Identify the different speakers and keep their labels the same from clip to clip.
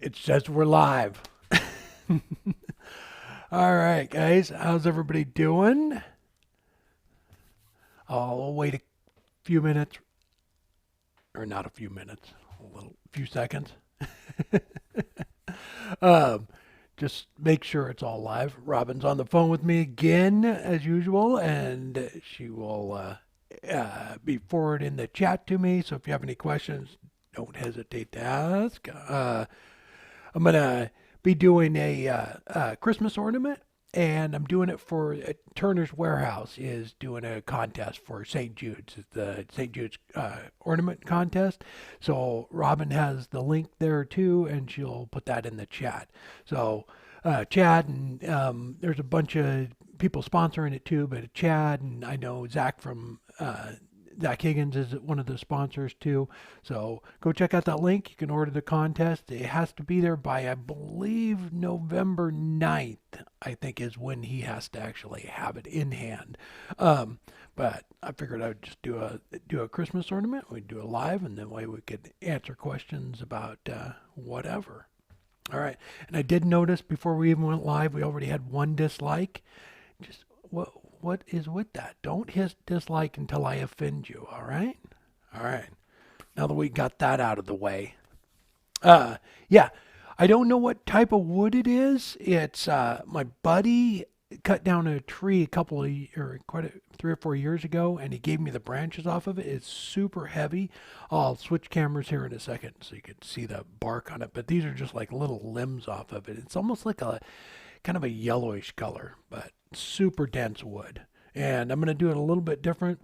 Speaker 1: It says we're live. All right, guys. How's everybody doing? I'll wait a few minutes, or not a few minutes, few seconds. um, just make sure it's all live. Robin's on the phone with me again, as usual, and she will be forward in the chat to me. So if you have any questions, don't hesitate to ask. I'm gonna be doing a Christmas ornament, and I'm doing it for Turner's Warehouse is doing a contest for St. Jude's. It's the St. Jude's ornament contest. So Robin has the link there too, and she'll put that in the chat. So Chad and there's a bunch of people sponsoring it too, but Chad and I know Zach from Zach Higgins is one of the sponsors too. So go check out that link. You can order the contest. It has to be there by, I believe, November 9th, I think is when he has to actually have it in hand. But I figured I would just do a Christmas ornament. We'd do it live, and then way we could answer questions about whatever. All right. And I did notice before we even went live, we already had one dislike. Just what is with that? Don't hit dislike until I offend you, all right? All right. Now that we got that out of the way. Yeah, I don't know what type of wood it is. It's my buddy cut down a tree a couple of or quite 3 or 4 years ago, and he gave me the branches off of it. It's super heavy. I'll switch cameras here in a second so you can see the bark on it. But these are just like little limbs off of it. It's almost like a kind of a yellowish color, but super dense wood. And I'm going to do it a little bit different.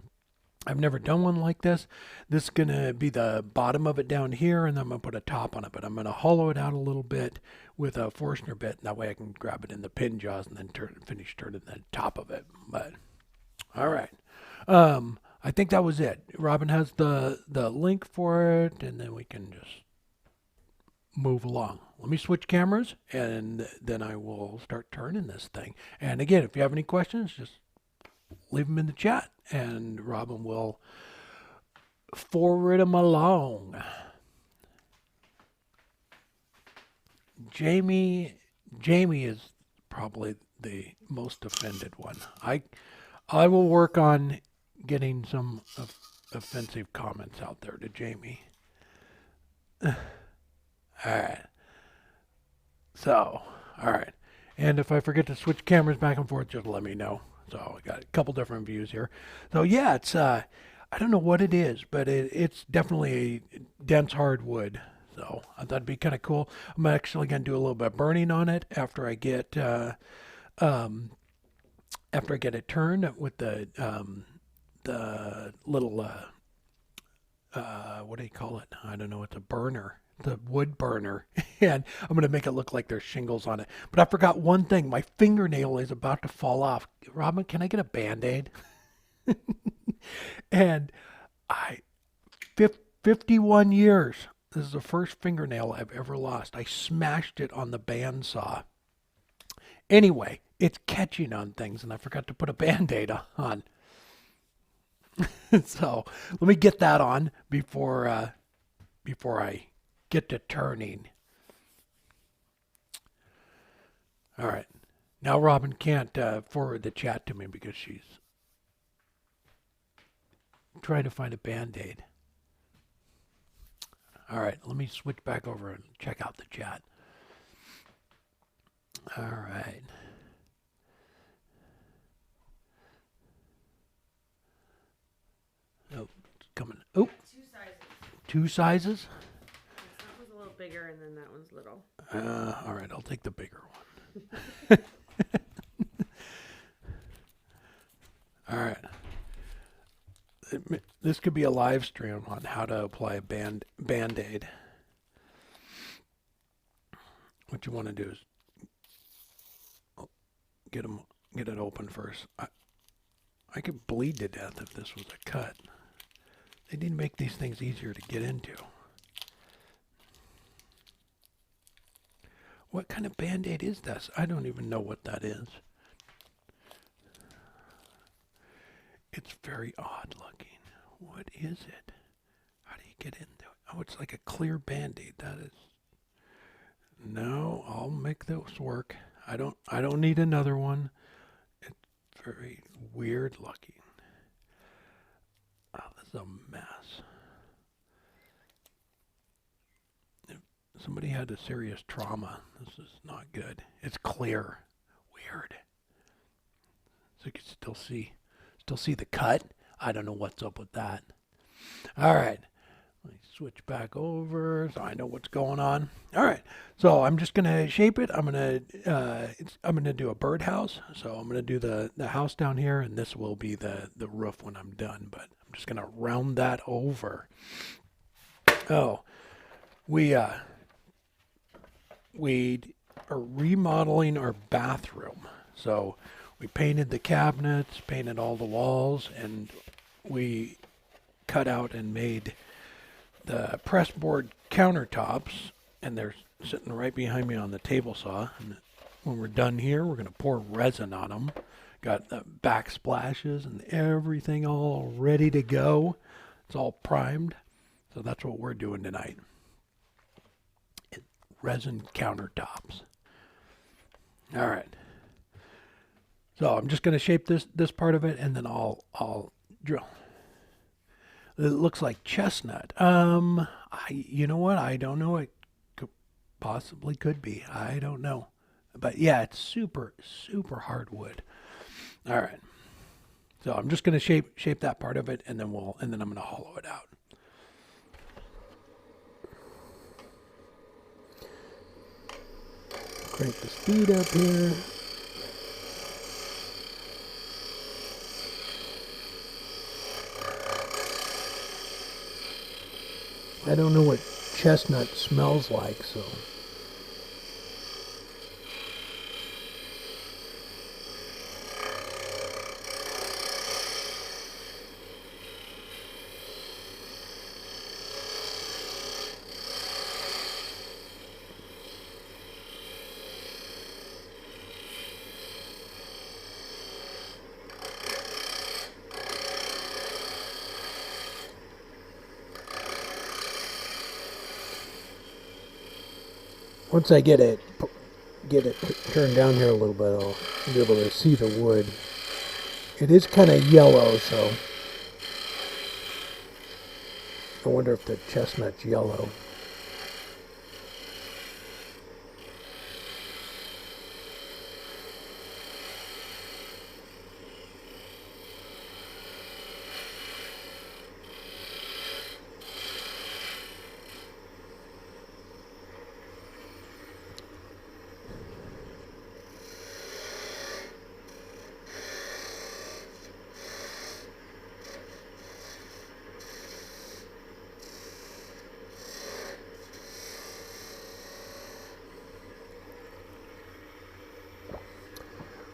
Speaker 1: I've never done one like this. This is going to be the bottom of it down here, and then I'm going to put a top on it. But I'm going to hollow it out a little bit with a Forstner bit, and that way I can grab it in the pin jaws and then finish turning the top of it. But all right. I think that was it. Robin has the link for it, and then we can just move along. Let me switch cameras, and then I will start turning this thing. And again, if you have any questions, just leave them in the chat, and Robin will forward them along. Jamie is probably the most offended one. I will work on getting some offensive comments out there to Jamie. All right. So, all right. And if I forget to switch cameras back and forth, just let me know. So I got a couple different views here. So yeah, it's I don't know what it is, but it's definitely a dense hardwood. So I thought it'd be kind of cool. I'm actually gonna do a little bit of burning on it after I get it turned with the little what do you call it? I don't know. It's a burner, the wood burner, and I'm going to make it look like there's shingles on it. But I forgot one thing. My fingernail is about to fall off. Robin, can I get a Band-Aid? And 51 years. This is the first fingernail I've ever lost. I smashed it on the bandsaw. Anyway, it's catching on things, and I forgot to put a Band-Aid on. So let me get that on before I get to turning. All right. Now Robin can't forward the chat to me because she's trying to find a Band-Aid. All right. Let me switch back over and check out the chat. All right. Oh, it's coming. Oh.
Speaker 2: Two sizes.
Speaker 1: Two sizes?
Speaker 2: That one's a little bigger and then that one's little.
Speaker 1: All right, I'll take the bigger one. All right. This could be a live stream on how to apply a Band-Aid. What you want to do is get it open first. I could bleed to death if this was a cut. They need to make these things easier to get into. What kind of Band-Aid is this? I don't even know what that is. It's very odd looking. What is it? How do you get into it? Oh, it's like a clear Band-Aid. That is No, I'll make this work. I don't need another one. It's very weird looking. Oh, this is a mess. If somebody had a serious trauma, this is not good. It's clear. Weird. So you can still see the cut. I don't know what's up with that. All right. Let me switch back over so I know what's going on. All right. So I'm just gonna shape it. I'm gonna do a birdhouse. So I'm gonna do the house down here, and this will be the roof when I'm done. But I'm just gonna round that over. Oh, we we are remodeling our bathroom. So we painted the cabinets, painted all the walls, and we cut out and made the pressboard countertops, and they're sitting right behind me on the table saw. And when we're done here, we're going to pour resin on them. Got the backsplashes and everything all ready to go. It's all primed. So that's what we're doing tonight. Resin countertops. All right. So I'm just going to shape this part of it, and then I'll drill. It looks like chestnut. You know what? I don't know. It possibly could be. I don't know. But yeah, it's super, super hardwood. All right. So I'm just going to shape that part of it, and then I'm going to hollow it out. Crank the speed up here. I don't know what chestnut smells like, so. Once I get it turned down here a little bit, I'll be able to see the wood. It is kind of yellow, so I wonder if the chestnut's yellow.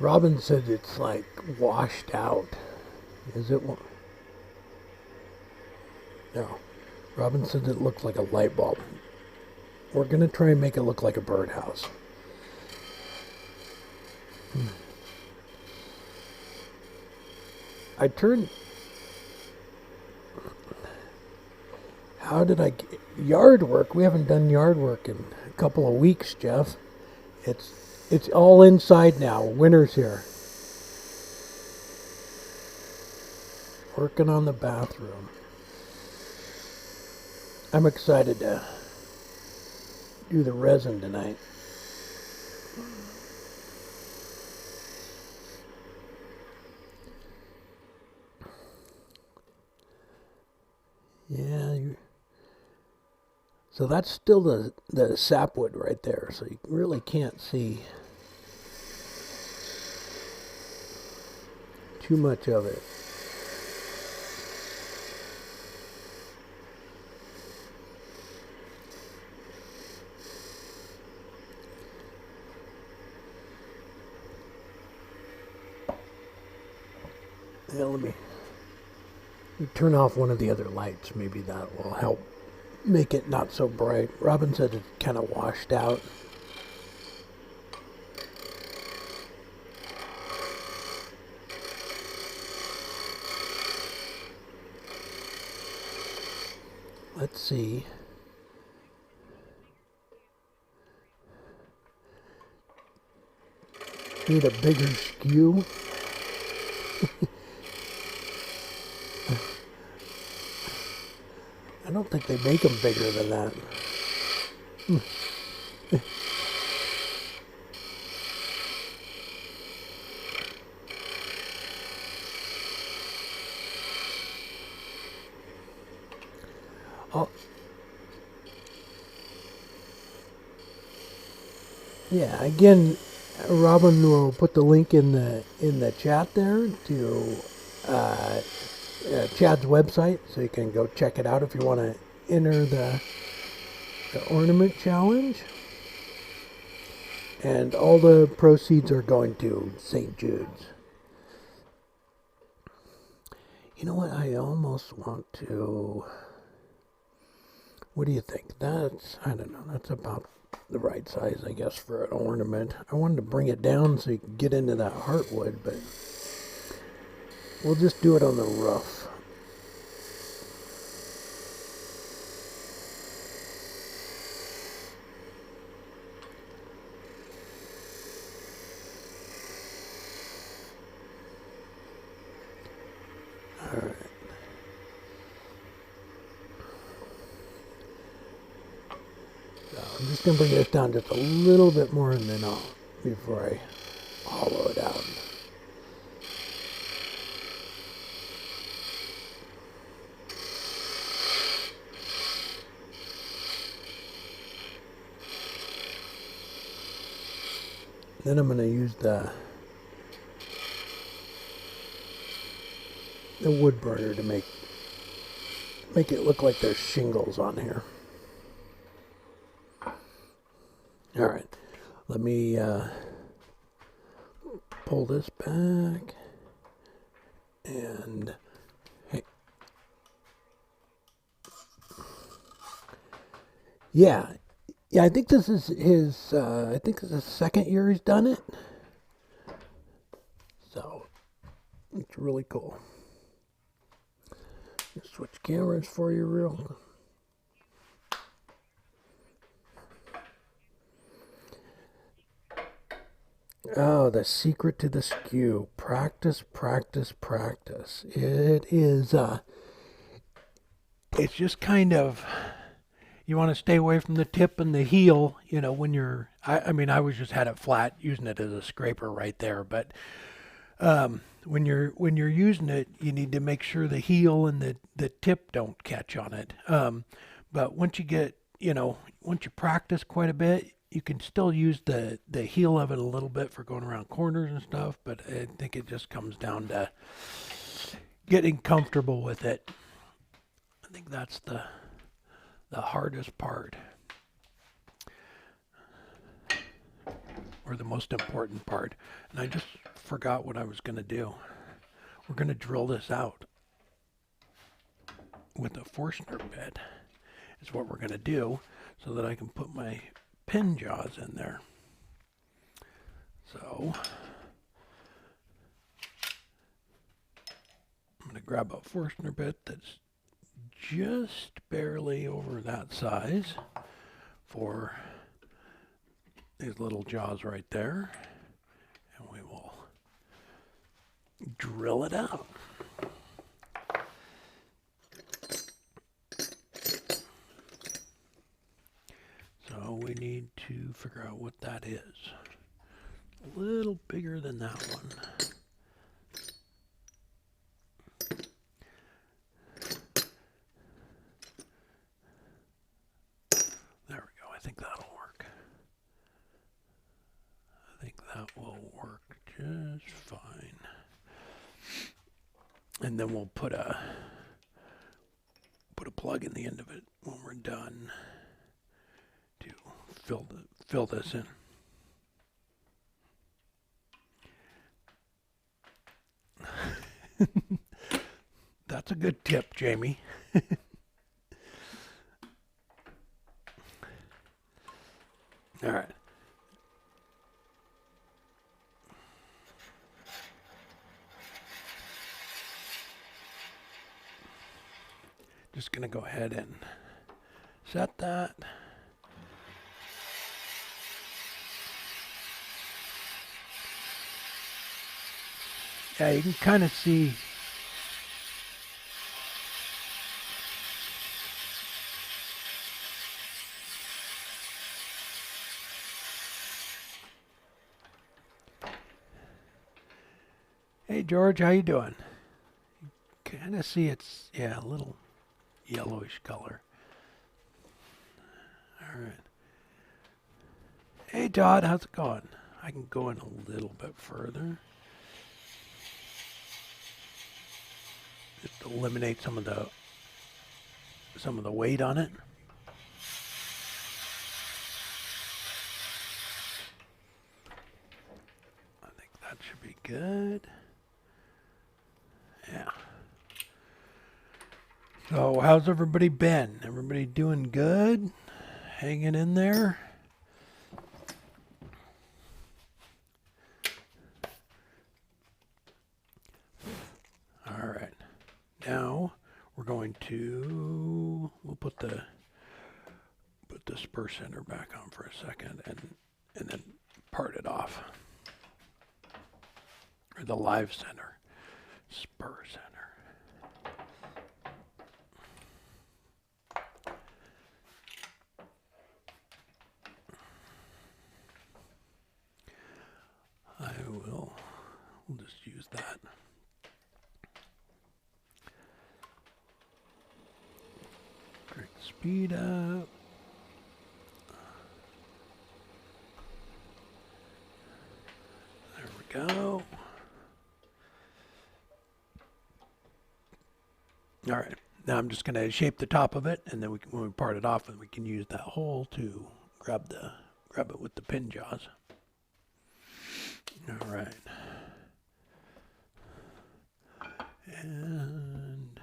Speaker 1: Robin said it's like washed out. Is it? No. Robin said it looks like a light bulb. We're going to try and make it look like a birdhouse. I turned... How did I get... Yard work? We haven't done yard work in a couple of weeks, Jeff. It's all inside now. Winter's here. Working on the bathroom. I'm excited to do the resin tonight. Yeah, so that's still the sapwood right there, so you really can't see too much of it. Yeah, let me turn off one of the other lights. Maybe that will help make it not so bright. Robin said it's kind of washed out. Let's see. Need a bigger skew. I don't think they make them bigger than that. Oh. Yeah, again, Robin will put the link in the chat there to Chad's website, so you can go check it out if you want to enter the ornament challenge. And all the proceeds are going to St. Jude's. You know what? I almost want to... What do you think? I don't know, that's about the right size, I guess, for an ornament. I wanted to bring it down so you can get into that heartwood, but we'll just do it on the rough. Alright. So I'm just going to bring this down just a little bit more and then before I hollow it out. Then I'm going to use the wood burner to make it look like there's shingles on here. All right, let me pull this back, and hey, yeah, I think this is his. I think this is the second year he's done it, so it's really cool. Switch cameras for you real quick. Oh, the secret to the skew. Practice, practice, practice. It is, it's just kind of, you want to stay away from the tip and the heel, you know, when you're, I mean, I was just had it flat, using it as a scraper right there, but when you're using it, you need to make sure the heel and the tip don't catch on it. But once you get, you know, once you practice quite a bit, you can still use the heel of it a little bit for going around corners and stuff, but I think it just comes down to getting comfortable with it. I think that's the hardest part, or the most important part. And I just forgot what I was going to do. We're going to drill this out with a Forstner bit is what we're going to do, so that I can put my pin jaws in there. So I'm going to grab a Forstner bit that's just barely over that size for these little jaws right there, and we will drill it out. So we need to figure out what that is. A little bigger than that one. There we go. I think that'll work. I think that will work just fine. And then we'll put a plug in the end of it when we're done to fill this in. That's a good tip, Jamie. All right. Just going to go ahead and set that. Yeah, you can kind of see. Hey George, how you doing? Kind of see it's, yeah, a little yellowish color. All right. Hey Todd, how's it going? I can go in a little bit further. Just eliminate some of the weight on it. I think that should be good. Yeah. So how's everybody been? Everybody doing good? Hanging in there? All right. Now we're going to we'll put the spur center back on for a second and then part it off. Or the live center. Spur center. We'll just use that. Crank the speed up. There we go. All right. Now I'm just going to shape the top of it, and then when we part it off, we can use that hole to grab it with the pin jaws. All right. And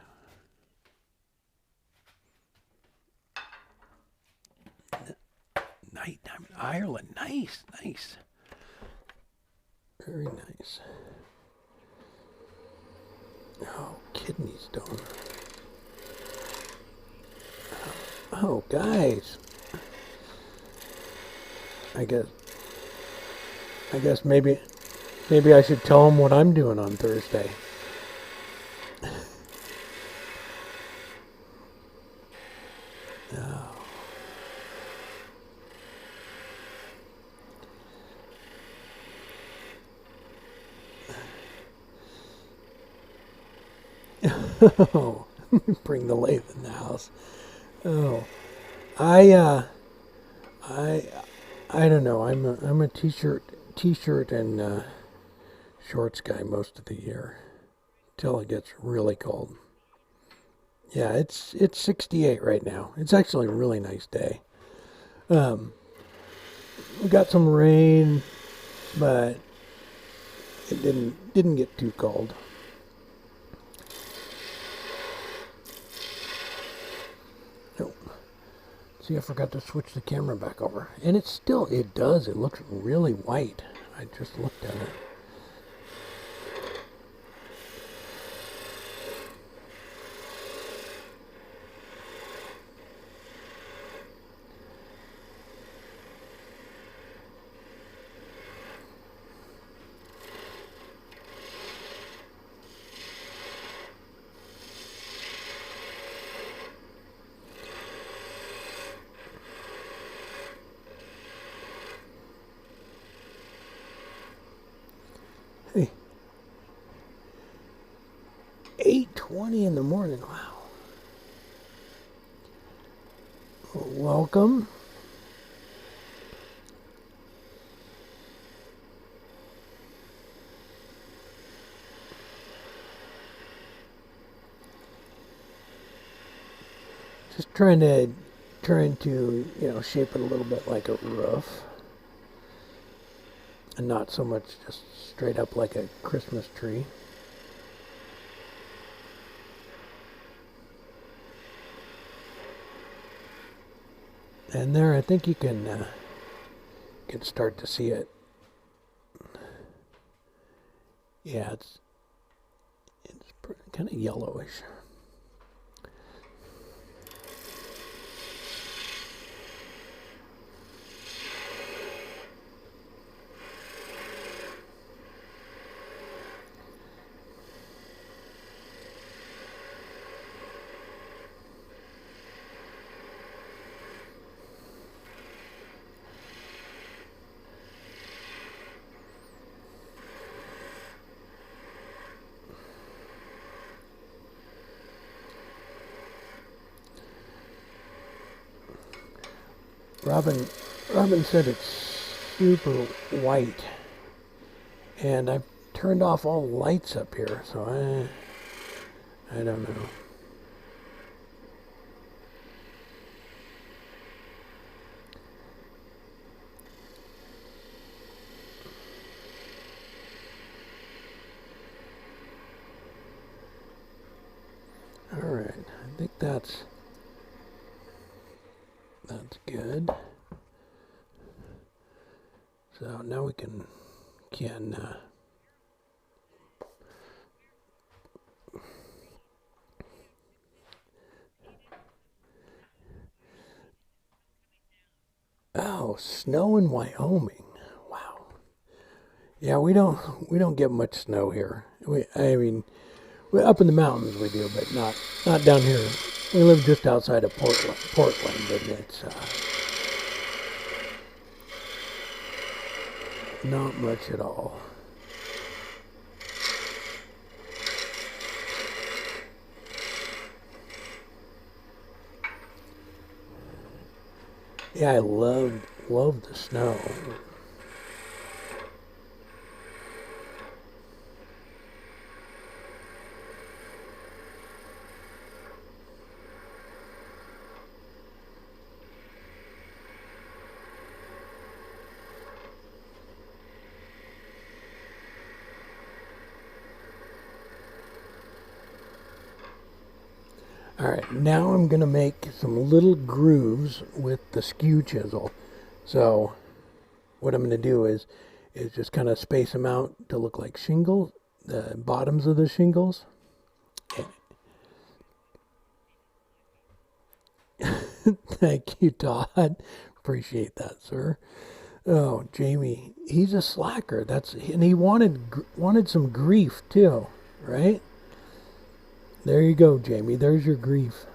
Speaker 1: nighttime in Ireland. Nice, nice. Very nice. Oh, kidney stone. Oh, guys. I guess maybe I should tell them what I'm doing on Thursday. Oh, bring the lathe in the house. Oh, I don't know. I'm a t-shirt and shorts guy most of the year till it gets really cold. Yeah, it's 68 right now. It's actually a really nice day. We got some rain, but it didn't get too cold. See, I forgot to switch the camera back over. And it does. It looks really white. I just looked at it. Hey, 8:20 in the morning. Wow. Welcome. Just trying to shape it a little bit like a roof. And not so much just straight up like a Christmas tree. And there, I think you can start to see it. Yeah, it's kind of yellowish. Robin, Robin said it's super white, and I've turned off all the lights up here, so I don't know. All right, I think that's good. So now we can oh, snow in Wyoming. Wow. Yeah, we don't get much snow here. I mean, we're up in the mountains we do, but not down here. We live just outside of Portland, and it's not much at all. Yeah, I love the snow. All right, now I'm gonna make some little grooves with the skew chisel. So what I'm gonna do is just kind of space them out to look like shingles, the bottoms of the shingles. Thank you, Todd. Appreciate that, sir. Oh, Jamie, he's a slacker. And he wanted some grief too, right? There you go, Jamie. There's your grief.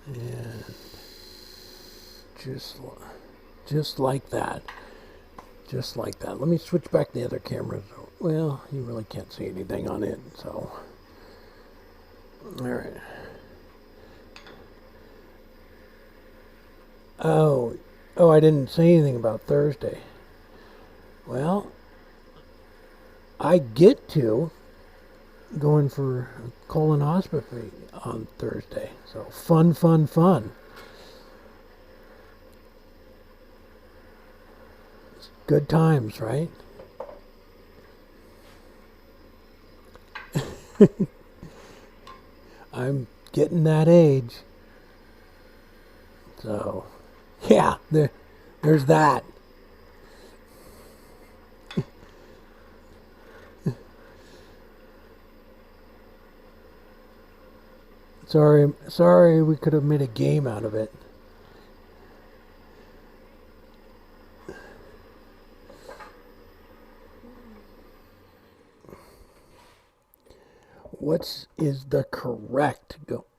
Speaker 1: And just like that. Just like that. Let me switch back to the other camera. Well, you really can't see anything on it, so. All right. Oh, I didn't say anything about Thursday. Well, I get to going for colonoscopy on Thursday. So fun, fun, fun. It's good times, right? I'm getting that age. So, yeah, there's that. Sorry, we could have made a game out of it. What is the correct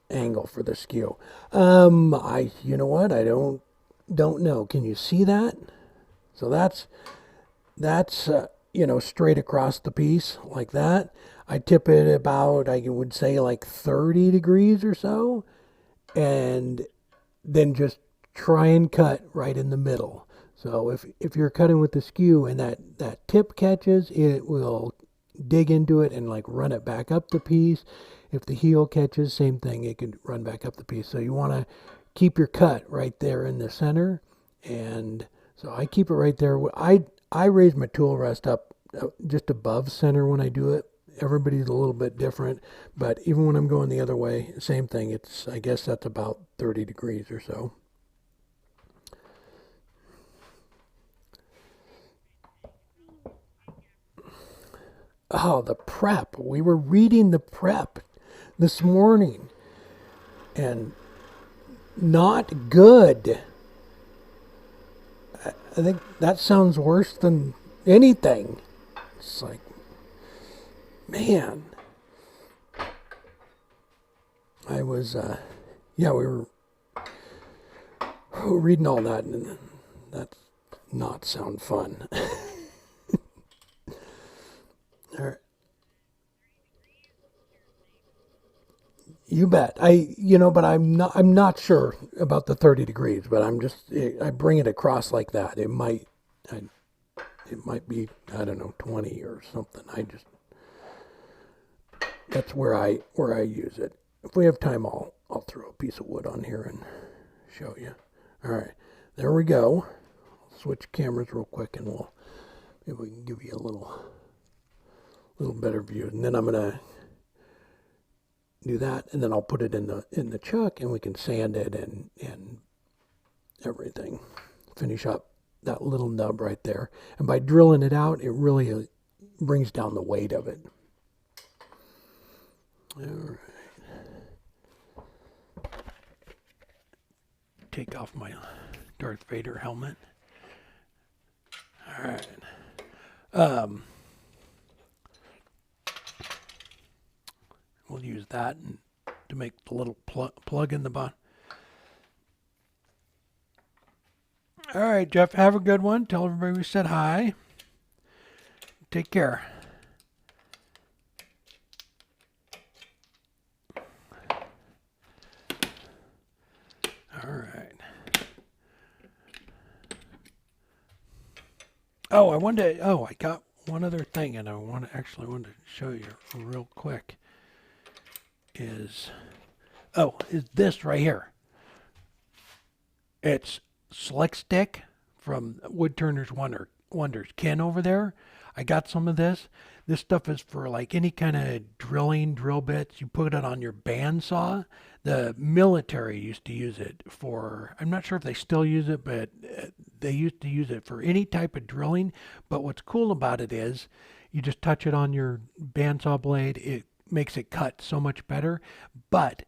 Speaker 1: angle for the skew? You know what? I don't know. Can you see that? So that's straight across the piece like that. I tip it about, I would say, like 30 degrees or so, and then just try and cut right in the middle. So if you're cutting with the skew and that tip catches, it will dig into it and like run it back up the piece. If the heel catches, same thing, it could run back up the piece. So you want to keep your cut right there in the center, and so I keep it right there. I raise my tool rest up just above center when I do it. Everybody's a little bit different, but even when I'm going the other way, same thing. I guess that's about 30 degrees or so. Oh, the prep. We were reading the prep this morning, and not good. I think that sounds worse than anything. It's like, man. I was, yeah, we were reading all that, and that not sound fun. All right. You bet. But I'm not sure about the 30 degrees, but I bring it across like that. I, it might be, I don't know, 20 or something. That's where I use it. If we have time, I'll throw a piece of wood on here and show you. All right, there we go. I'll switch cameras real quick, and maybe we can give you a little better view. And then I'm gonna do that, and then I'll put it in the chuck, and we can sand it and everything. Finish up that little nub right there, and by drilling it out, it really brings down the weight of it. All right. Take off my Darth Vader helmet. All right. We'll use that to make the little plug in the bottom. All right, Jeff, have a good one. Tell everybody we said hi. Take care. All right. Oh, I got one other thing, and I wanted to show you real quick. Is this right here. It's Slick Stick from Woodturners Wonders. Ken over there, I got some of this. This stuff is for like any kind of drill bits. You put it on your bandsaw. The military used to use it for, I'm not sure if they still use it, but they used to use it for any type of drilling. But what's cool about it is you just touch it on your bandsaw blade. It makes it cut so much better. But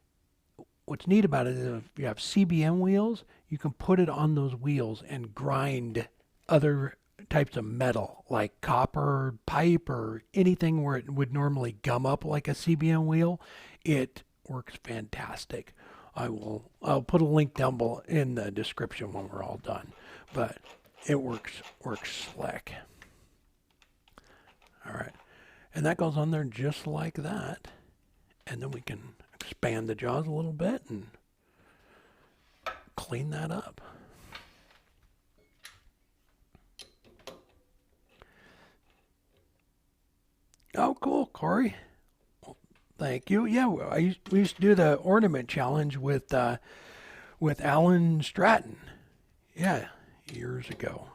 Speaker 1: what's neat about it is if you have CBM wheels, you can put it on those wheels and grind other types of metal like copper, pipe, or anything where it would normally gum up like a CBM wheel. It works fantastic. I'll put a link down below in the description when we're all done. But it works slick. All right. And that goes on there just like that. And then we can expand the jaws a little bit and clean that up. Oh, cool, Corey. Well, thank you. Yeah, we used to do the ornament challenge with Alan Stratton. Yeah, years ago.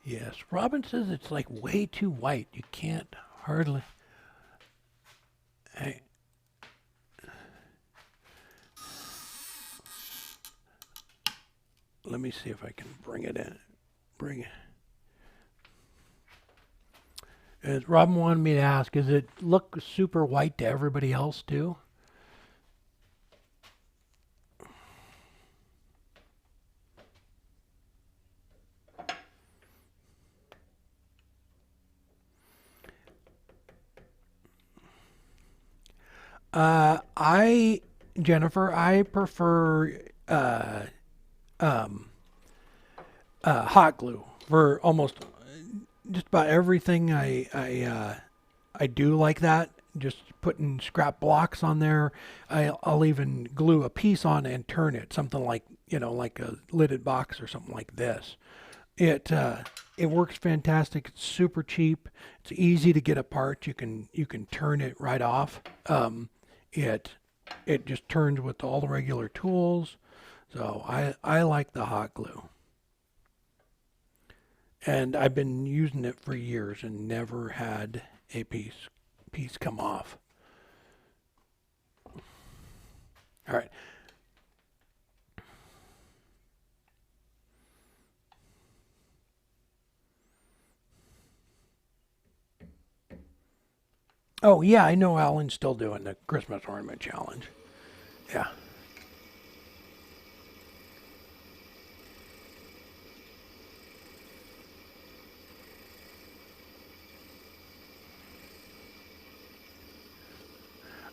Speaker 1: Yes, Robin says it's like way too white. You can't hardly. Hey. Let me see if I can bring it in. Bring it. As Robin wanted me to ask, does it look super white to everybody else too? Jennifer, I prefer um, hot glue for almost just about everything. I do like that. Just putting scrap blocks on there. I'll even glue a piece on and turn it. Something like like a lidded box or something like this. It it works fantastic. It's super cheap. It's easy to get apart. You can turn it right off. It it just turns with all the regular tools. So I like the hot glue. And I've been using it for years and never had a piece come off. All right. Oh yeah, I know Alan's still doing the Christmas ornament challenge. Yeah.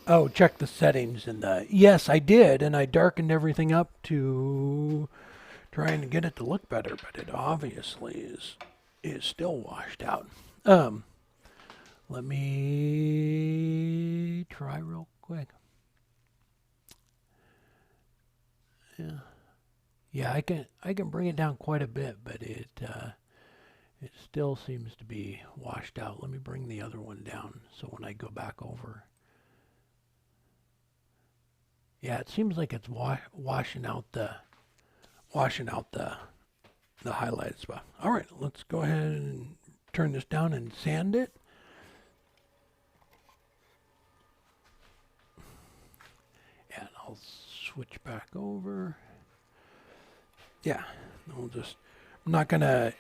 Speaker 1: Oh, check the settings in the. Yes, I did, and I darkened everything up to trying to get it to look better, but it obviously is still washed out. Um, Let me try real quick. Yeah, yeah, I can bring it down quite a bit, but it still seems to be washed out. Let me bring the other one down so when I go back over. Yeah, it seems like it's washing out the highlighted spot. All right, let's go ahead and turn this down and sand it. And I'll switch back over. Yeah, I'm not gonna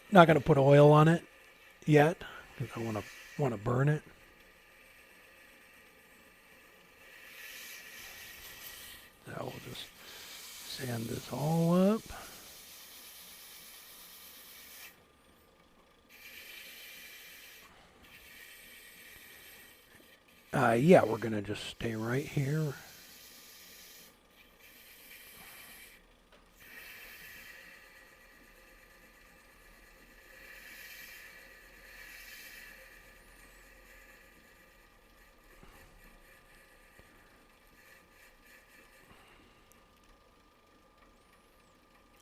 Speaker 1: put oil on it yet because I wanna burn it. So we'll just sand this all up. Yeah, we're gonna just stay right here.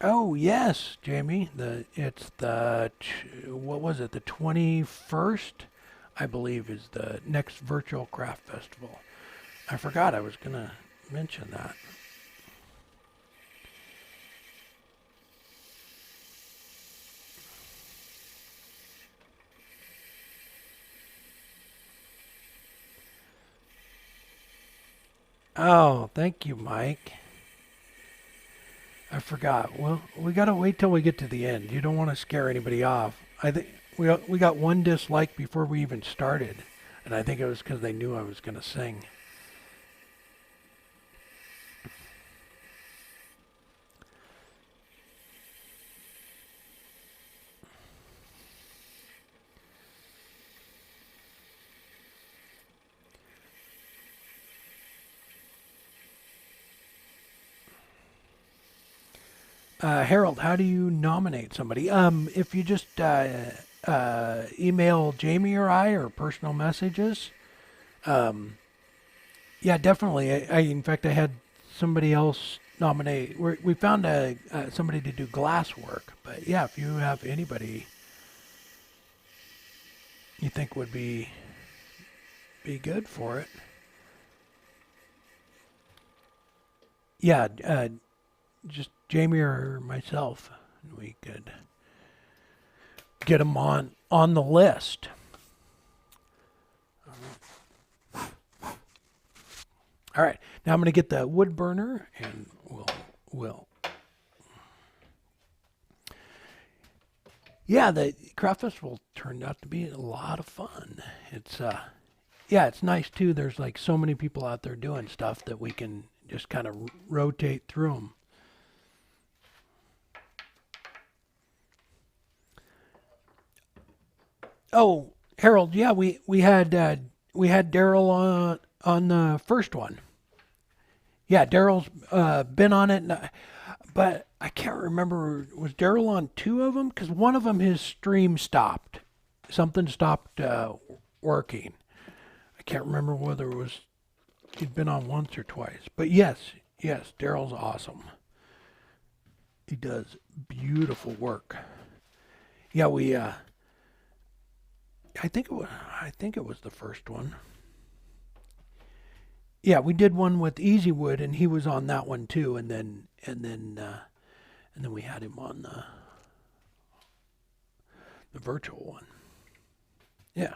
Speaker 1: Oh yes, Jamie. What was it? The 21st, I believe, is the next virtual craft festival. I forgot I was gonna mention that. Oh, thank you, Mike. I forgot. Well, we gotta wait till we get to the end. You don't want to scare anybody off. I think we got one dislike before we even started, and I think it was because they knew I was gonna sing. Harold, how do you nominate somebody? If you just email Jamie or I or personal messages, um, yeah, definitely. In fact, I had somebody else nominate. We found somebody to do glass work, but yeah, if you have anybody you think would be good for it, yeah, just Jamie or myself, and we could get them on the list. All right, now I'm going to get the wood burner, and we'll. Yeah, the craft festival turned out to be a lot of fun. Yeah, it's nice too. There's like so many people out there doing stuff that we can just kind of rotate through them. Oh, Harold, yeah, we had Daryl on the first one. Yeah, Daryl's been on it, but I can't remember. Was Daryl on two of them? Because one of them his stream stopped. Something stopped working. I can't remember whether it was he'd been on once or twice. But yes, Daryl's awesome. He does beautiful work. Yeah, we. I think it was the first one. Yeah, we did one with Easy Wood, and he was on that one too. And then we had him on the virtual one. Yeah.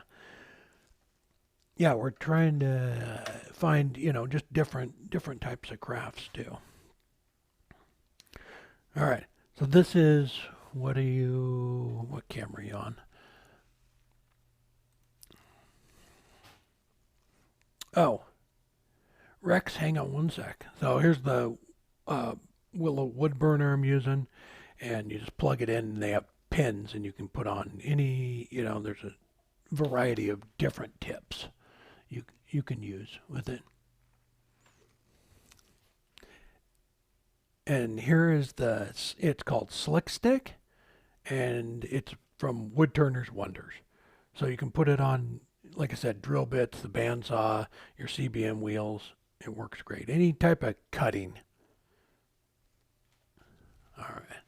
Speaker 1: Yeah, we're trying to find, just different types of crafts too. All right. So this is what camera are you on? Oh, Rex, hang on one sec. So here's the uh, willow wood burner I'm using, and you just plug it in, and they have pins, and you can put on any, there's a variety of different tips you can use with it. And here is it's called Slick Stick, and it's from Woodturners Wonders. So you can put it on, like I said, drill bits, the bandsaw, your CBM wheels. It works great. Any type of cutting. All right.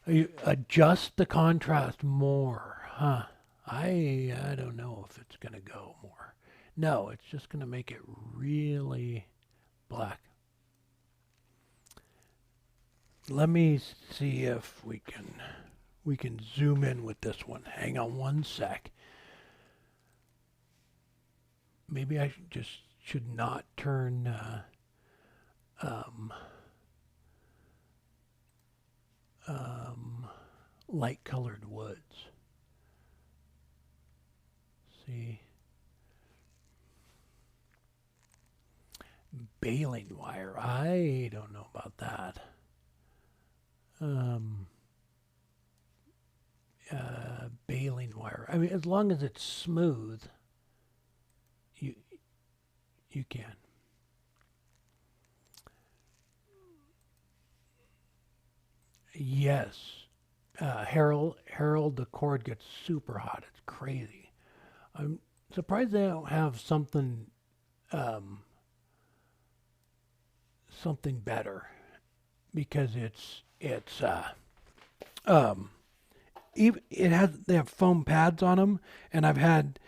Speaker 1: You adjust the contrast more, huh? I don't know if it's gonna go more. No, it's just gonna make it really black. Let me see if we can zoom in with this one. Hang on one sec. Maybe I should not turn um, light colored woods. See, baling wire. I don't know about that. Um, Baling wire. I mean, as long as it's smooth, you you can. Yes. Harold, the cord gets super hot. It's crazy. I'm surprised they don't have um, something better because um, even they have foam pads on them, and I've had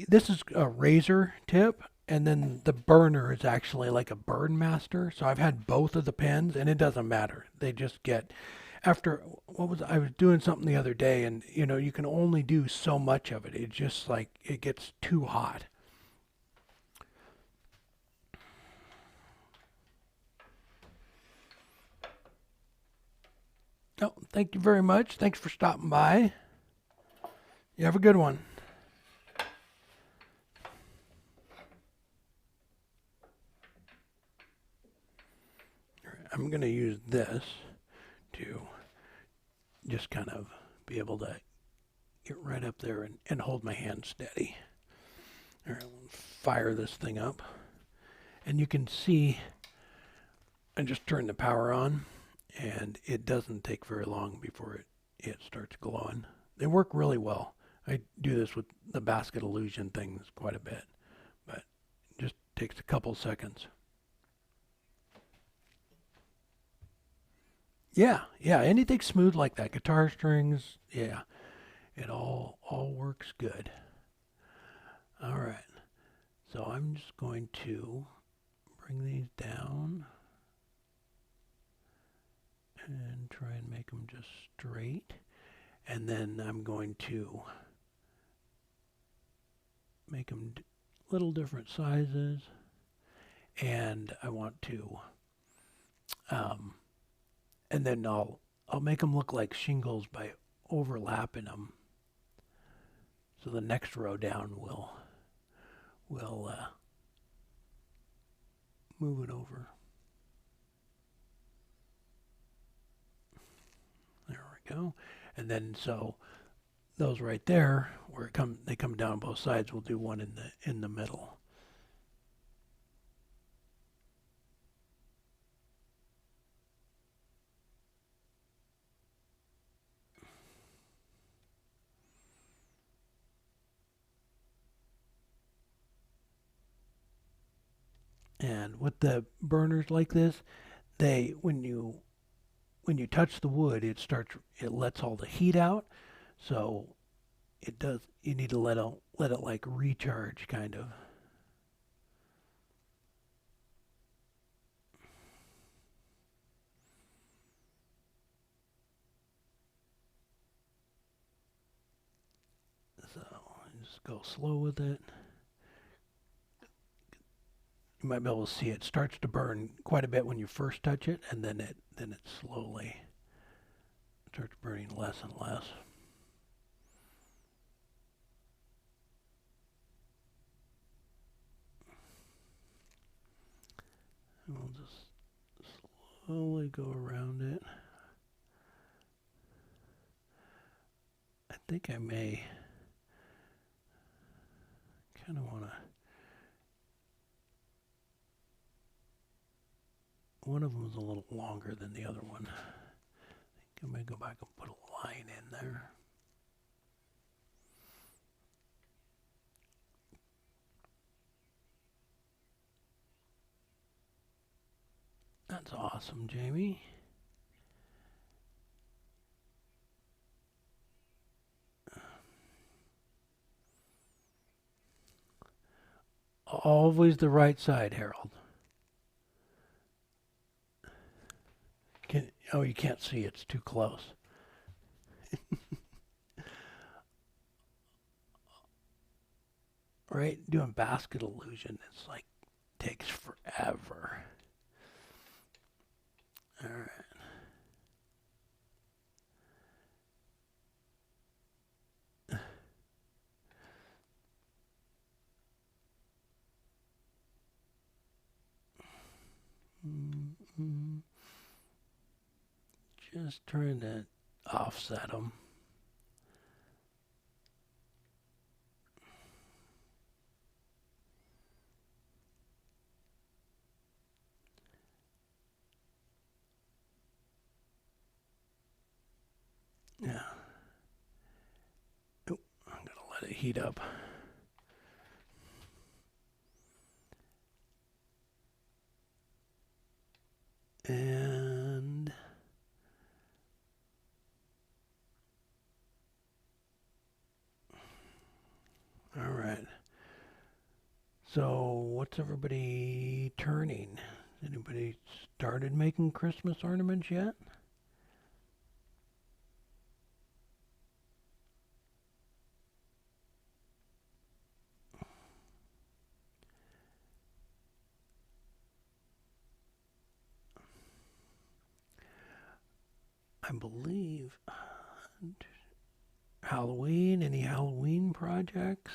Speaker 1: this is a razor tip, and then the burner is actually like a burn master. So I've had both of the pens, and it doesn't matter. They just get after I was doing something the other day, and you can only do so much of it. It just like it gets too hot. Oh, thank you very much. Thanks for stopping by. You have a good one. I'm going to use this to just kind of be able to get right up there and hold my hand steady. All right, fire this thing up. And you can see I just turn the power on, and it doesn't take very long before it starts glowing. They work really well. I do this with the basket illusion things quite a bit, but it just takes a couple seconds. Yeah, anything smooth like that. Guitar strings, yeah, it all works good. All right, so I'm just going to bring these down and try and make them just straight. And then I'm going to make them little different sizes. And I want to, and then I'll make them look like shingles by overlapping them. So the next row down will move it over. There we go. And then so those right there, where they come down both sides, we'll do one in the middle. And with the burners like this, they when you touch the wood, it lets all the heat out. So it does. You need to let it like recharge, kind of. just go slow with it. You might be able to see it starts to burn quite a bit when you first touch it, and then it slowly starts burning less and less. And we'll just slowly go around it. I think I may kind of want to. One of them is a little longer than the other one. I think I may go back and put a line in there. That's awesome, Jamie. Always the right side, Harold. Oh, you can't see. It's too close. Right? Doing basket illusion, it's like takes forever. All right. Mm-hmm. Just trying to offset them. Yeah. Oh, I'm gonna let it heat up. And all right. So what's everybody turning? Anybody started making Christmas ornaments yet? I believe Halloween. Any Halloween projects?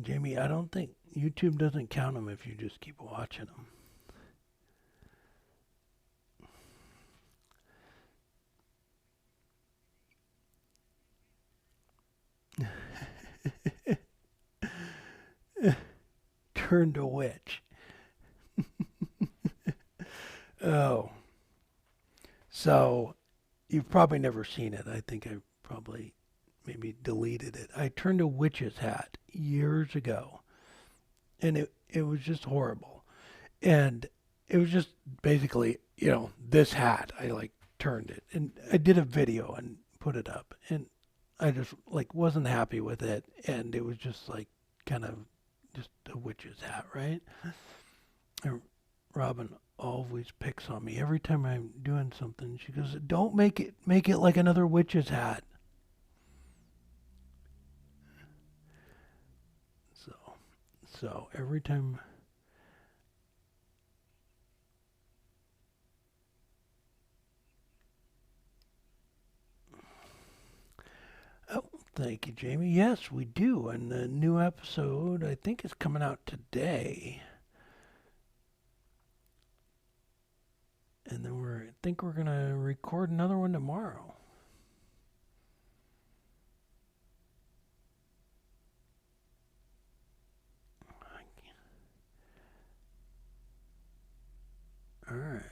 Speaker 1: Jamie, I don't think YouTube doesn't count them if you just keep watching them. Turned a witch. Oh. So, you've probably never seen it. I think I probably maybe deleted it. I turned a witch's hat years ago, and it was just horrible. And it was just basically, this hat. I like turned it, and I did a video and put it up, and I just like wasn't happy with it, and it was just like kind of just a witch's hat, right? And Robin always picks on me every time I'm doing something. She goes, "Don't make it like another witch's hat." So so every time. Oh, thank you, Jamie. Yes, we do. And the new episode, I think, is coming out today. And then I think we're gonna record another one tomorrow. All right.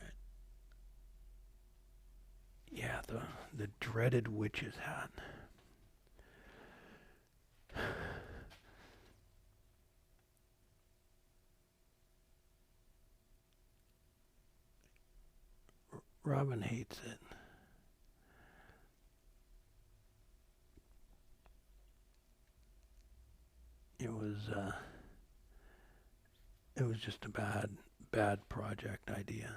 Speaker 1: Yeah, the dreaded witch's hat. Robin hates it. it was just a bad project idea.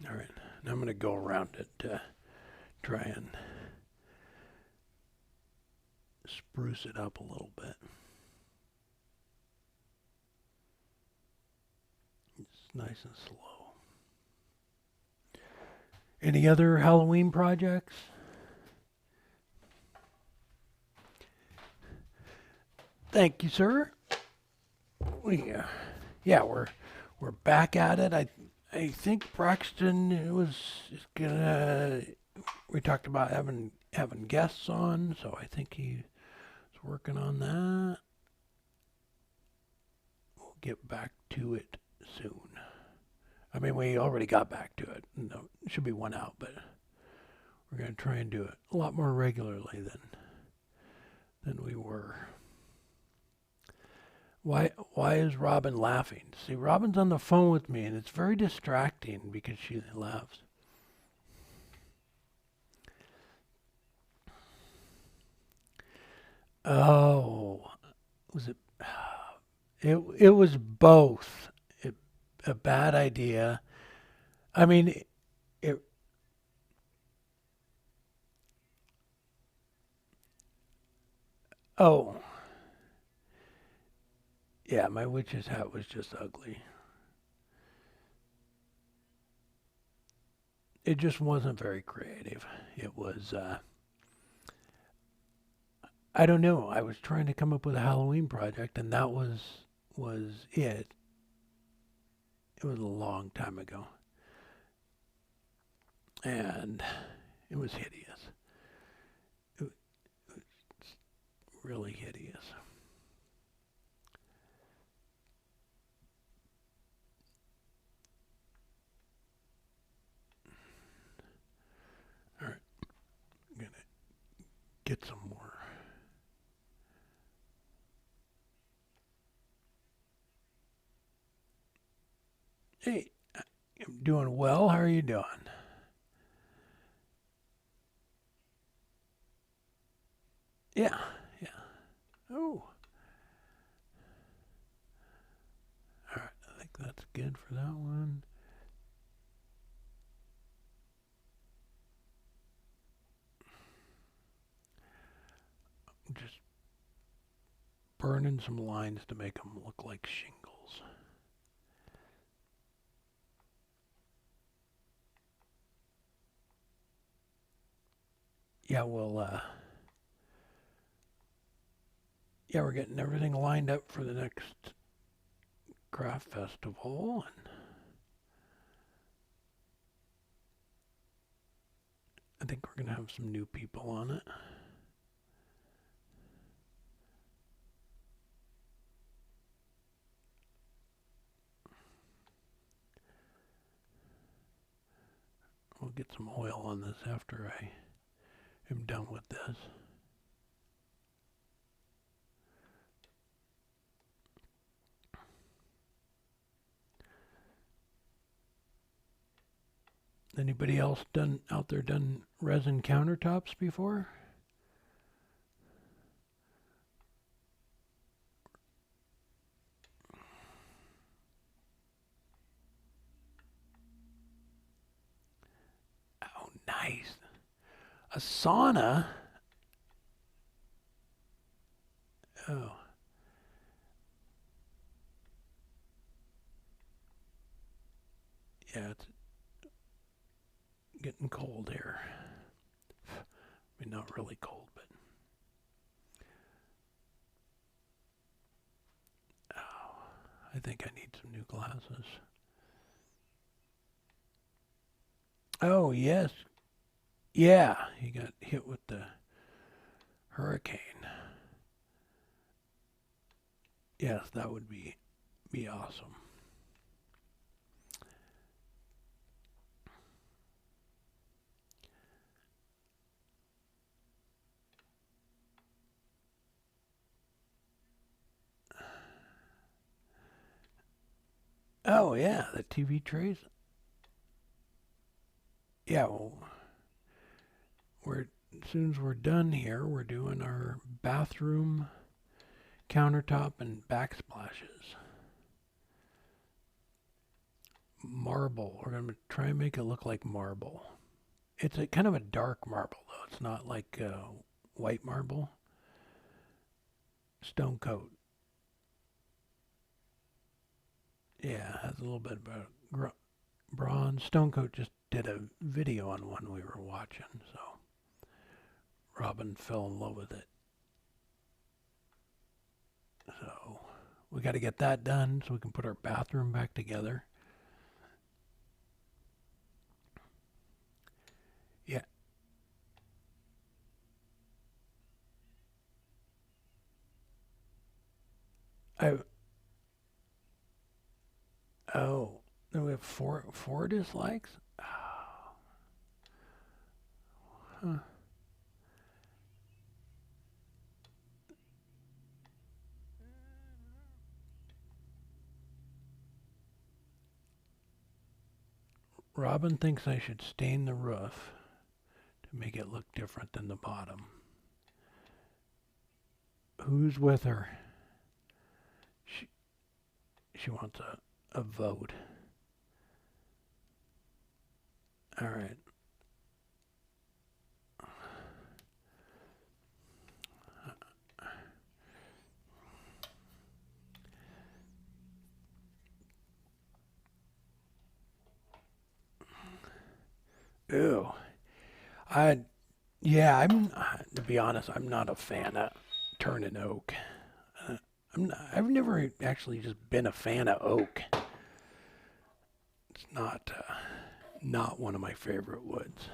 Speaker 1: All right, now I'm going to go around it to try and spruce it up a little bit. It's nice and slow. Any other Halloween projects? Thank you, sir. Yeah, we're back at it. I think Braxton was gonna. We talked about having guests on, so I think he's working on that. We'll get back to it soon. I mean, we already got back to it. No, should be one out, but we're gonna try and do it a lot more regularly than we were. Why is Robin laughing? See, Robin's on the phone with me, and it's very distracting because she laughs. Oh, was it? It was both. A bad idea. I mean, it. Oh, yeah. My witch's hat was just ugly. It just wasn't very creative. It was. I don't know. I was trying to come up with a Halloween project, and that was it. It was a long time ago, and it was hideous. It was really hideous. All right, I'm gonna get some more. Hey, I'm doing well. How are you doing? Yeah, yeah. Oh, all right. I think that's good for that one. I'm just burning some lines to make them look like shingles. Yeah, yeah, we're getting everything lined up for the next craft festival, and I think we're gonna have some new people on it. We'll get some oil on this after I am done with this. Anybody else done out there done resin countertops before? Oh, nice. A sauna? Oh, yeah, it's getting cold here. I mean, not really cold, but oh, I think I need some new glasses. Oh, yes. Yeah, he got hit with the hurricane. Yes, that would be awesome. Oh yeah, the TV trays. Yeah, well, we're as soon as we're done here, we're doing our bathroom countertop and backsplashes. Marble. We're gonna try and make it look like marble. It's a kind of a dark marble though. It's not like white marble. Stone coat. Yeah, has a little bit of a bronze. Stone coat just did a video on one we were watching, so Robin fell in love with it. So we got to get that done so we can put our bathroom back together. Yeah. I oh, then we have four dislikes. Oh, huh. Robin thinks I should stain the roof to make it look different than the bottom. Who's with her? She she wants a vote. All right. Ew. I yeah. I'm to be honest. I'm not a fan of turning oak. I've never actually just been a fan of oak. It's not one of my favorite woods.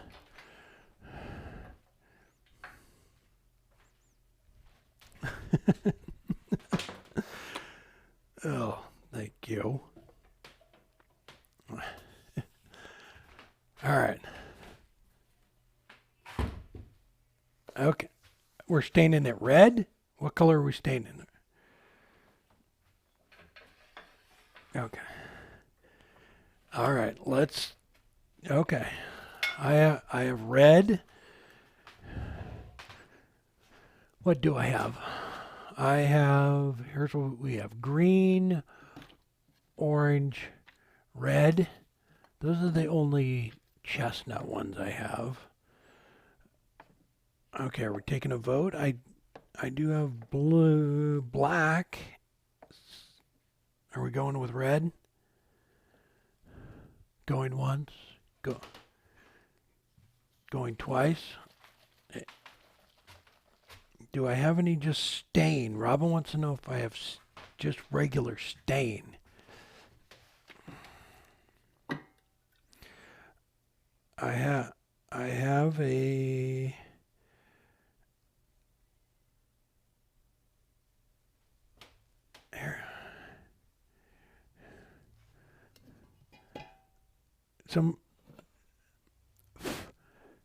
Speaker 1: Oh, thank you. All right. Okay. We're staining it red. What color are we staining it? Okay. All right. Let's. Okay. I have red. What do I have? I have. Here's what we have: green, orange, red. Those are the only chestnut ones I have. Okay, are we taking a vote? I do have blue, black. Are we going with red? Going once, go going twice. Do I have any just stain? Robin wants to know if I have just regular stain. I have a here. Some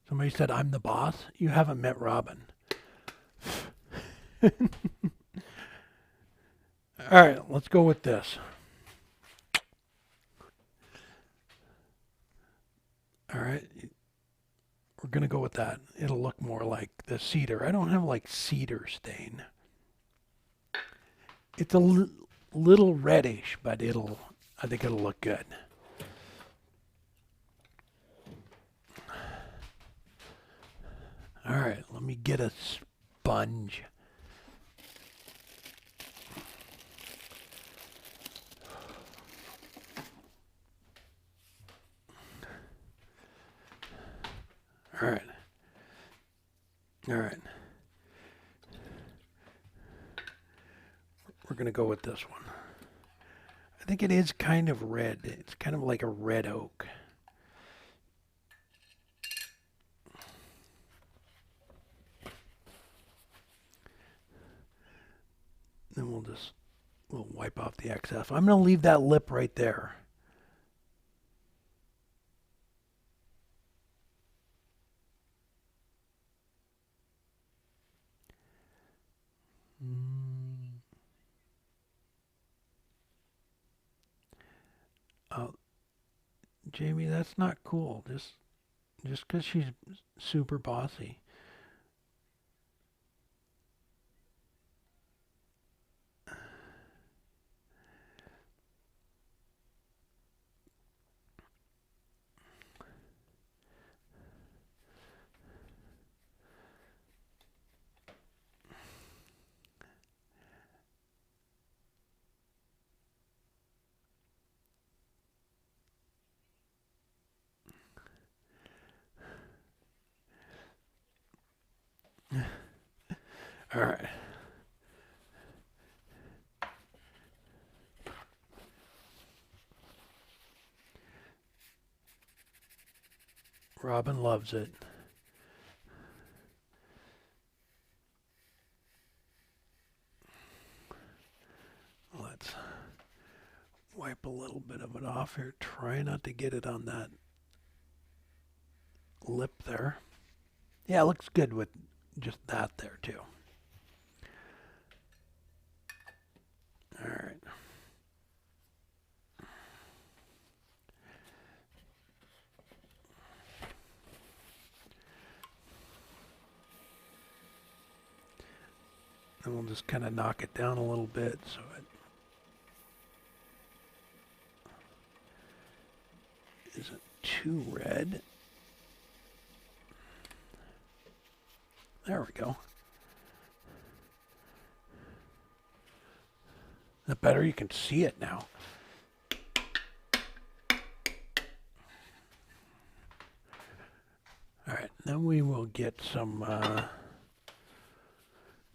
Speaker 1: Somebody said I'm the boss. You haven't met Robin. All right, let's go with this. All right, we're gonna go with that. It'll look more like the cedar. I don't have like cedar stain. It's a little reddish, but I think it'll look good. All right, let me get a sponge. All right. All right. We're going to go with this one. I think it is kind of red. It's kind of like a red oak. Then we'll wipe off the excess. I'm going to leave that lip right there. Jamie, that's not cool. Just 'cause she's super bossy. All right. Robin loves it. Let's wipe a little bit of it off here. Try not to get it on that lip there. Yeah, it looks good with just that there too. All right. And we'll just kind of knock it down a little bit so it isn't too red. There we go. Is that better? You can see it now. All right, then we will get some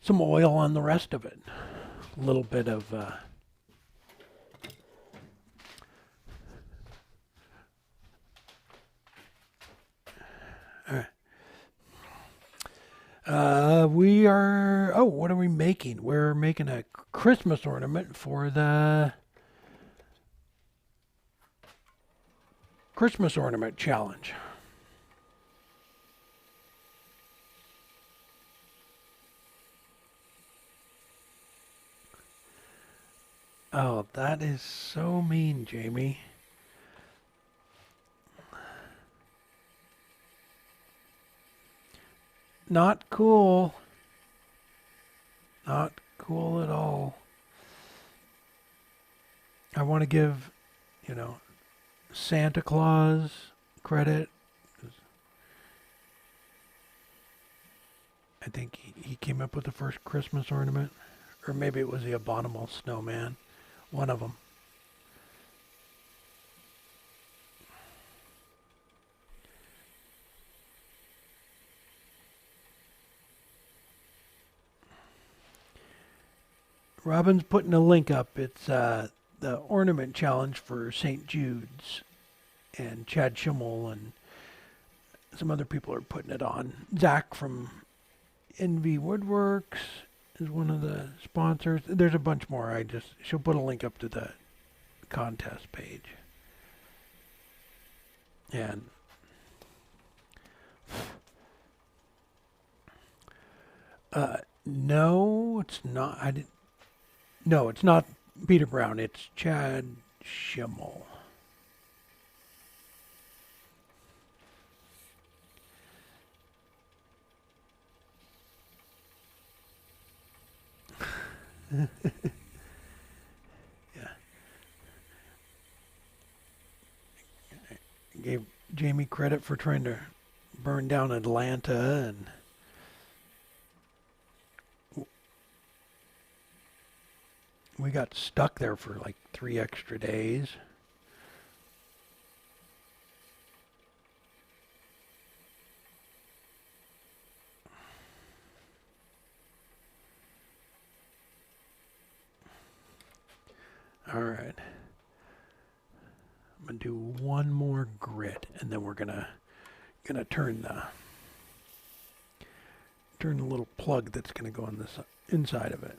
Speaker 1: oil on the rest of it. A little bit of all right. We are. Oh, what are we making? We're making a Christmas ornament for the Christmas ornament challenge. Oh, that is so mean, Jamie. Not cool. Not cool at all. I want to give, Santa Claus credit. I think he came up with the first Christmas ornament. Or maybe it was the abominable snowman. One of them. Robin's putting a link up. It's the ornament challenge for St. Jude's. And Chad Schimmel and some other people are putting it on. Zach from NV Woodworks is one of the sponsors. There's a bunch more. She'll put a link up to the contest page. And no, it's not. No, it's not Peter Brown. It's Chad Schimmel. Yeah. Gave Jamie credit for trying to burn down Atlanta and we got stuck there for like 3 extra days. All right. I'm gonna do one more grit, and then we're gonna turn the little plug that's gonna go on this inside of it.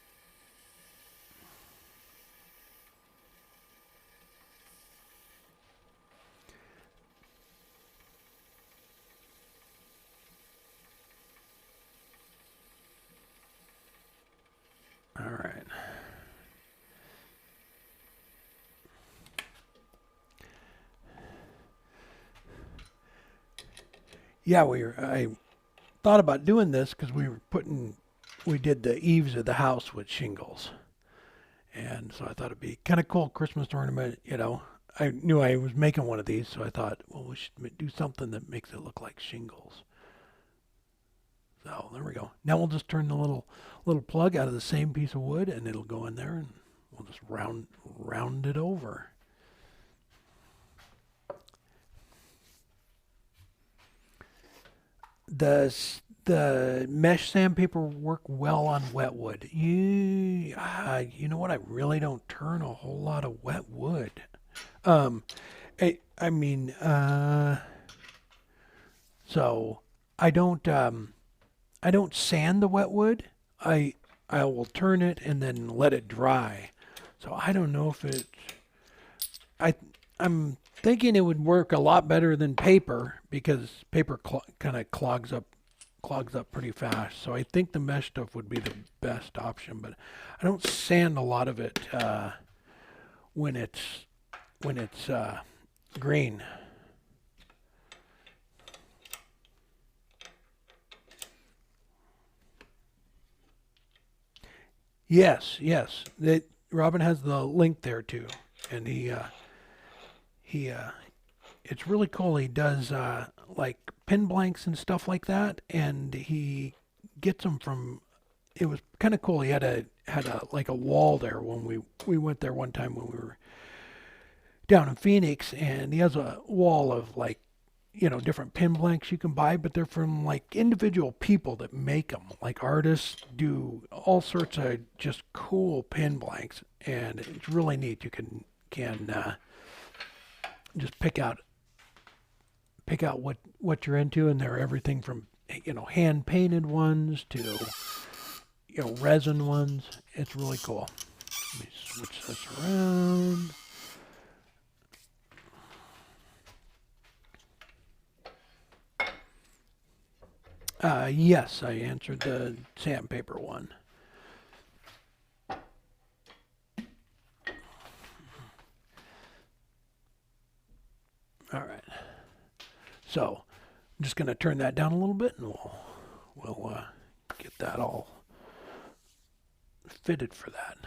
Speaker 1: All right. Yeah, I thought about doing this because we did the eaves of the house with shingles. And so I thought it'd be kind of cool Christmas ornament, you know. I knew I was making one of these, so I thought, well, we should do something that makes it look like shingles. So there we go. Now we'll just turn the little plug out of the same piece of wood, and it'll go in there, and we'll just round it over. The mesh sandpaper work well on wet wood. You know what? I really don't turn a whole lot of wet wood. Um, I mean, so I don't sand the wet wood. I will turn it and then let it dry. So I don't know if it. I I'm thinking it would work a lot better than paper because paper kind of clogs up pretty fast. So I think the mesh stuff would be the best option. But I don't sand a lot of it when it's green. Yes, yes. That Robin has the link there too, and he it's really cool. He does like pin blanks and stuff like that, and he gets them from. It was kind of cool. He had a like a wall there when we went there one time when we were down in Phoenix, and he has a wall of like different pin blanks you can buy, but they're from like individual people that make them. Like artists do all sorts of just cool pin blanks, and it's really neat. You can just pick out what you're into, and they're everything from hand painted ones to resin ones. It's really cool. Let me switch this around. Yes, I answered the sandpaper one. All right. So I'm just going to turn that down a little bit, and we'll get that all fitted for that.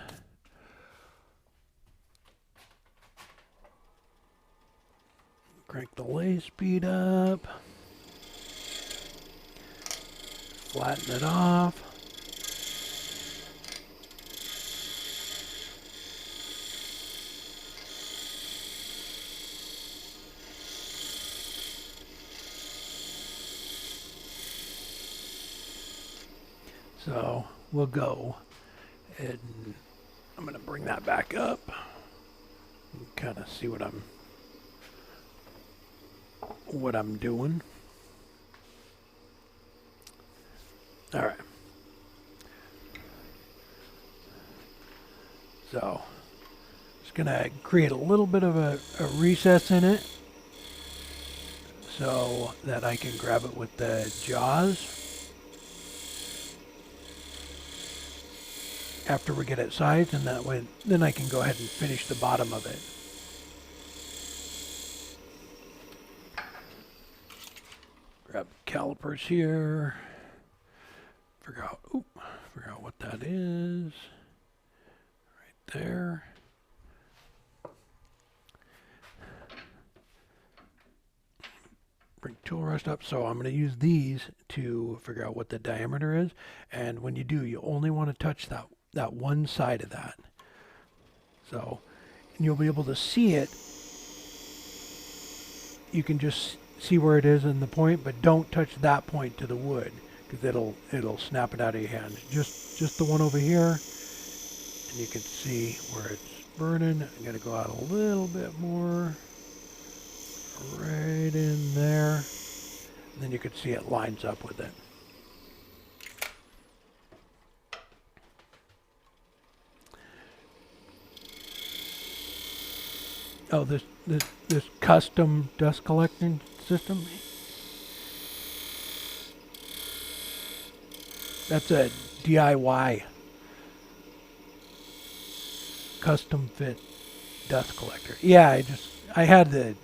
Speaker 1: Crank the lathe speed up. Flatten it off. So we'll go, and I'm going to bring that back up and kind of see what I'm doing. All right. So just going to create a little bit of a recess in it so that I can grab it with the jaws after we get it sized, and that way then I can go ahead and finish the bottom of it. Grab calipers here. Figure out what that is. Right there. Bring tool rest up. So I'm going to use these to figure out what the diameter is. And when you do, you only want to touch that one side of that. So, and you'll be able to see it. You can just see where it is in the point, but don't touch that point to the wood, because it'll snap it out of your hand. Just the one over here, and you can see where it's burning. I'm gonna go out a little bit more, right in there, and then you can see it lines up with it. Oh, this custom dust collecting system. That's a DIY custom fit dust collector. Yeah, I had the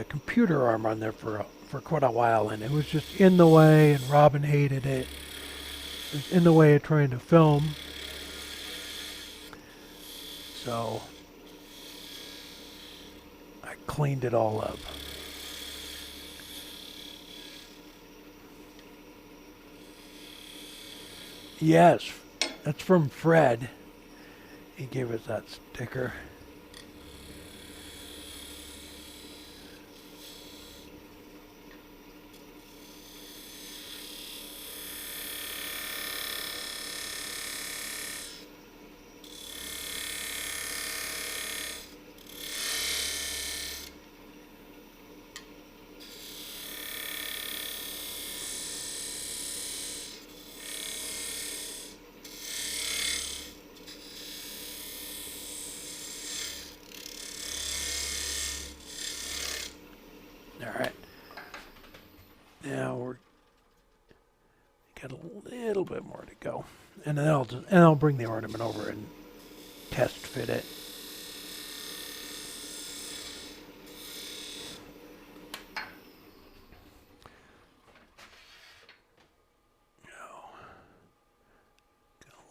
Speaker 1: computer arm on there for for quite a while, and it was just in the way, and Robin hated it. It was in the way of trying to film. So I cleaned it all up. Yes, that's from Fred. He gave us that sticker. All right. Now we're got a little bit more to go, and then I'll bring the ornament over and test fit it.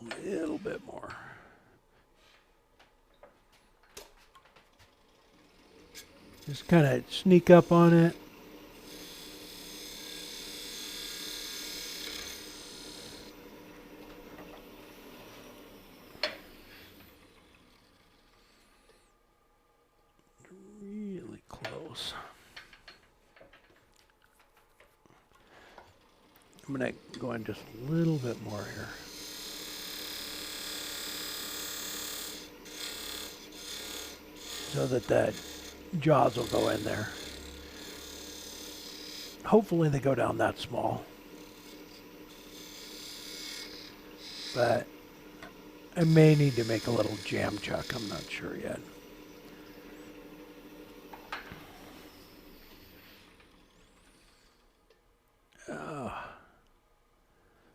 Speaker 1: A little bit more. Just kind of sneak up on it. Really close. I'm going to go in just a little bit more here. So that the jaws will go in there. Hopefully they go down that small. But I may need to make a little jam chuck. I'm not sure yet.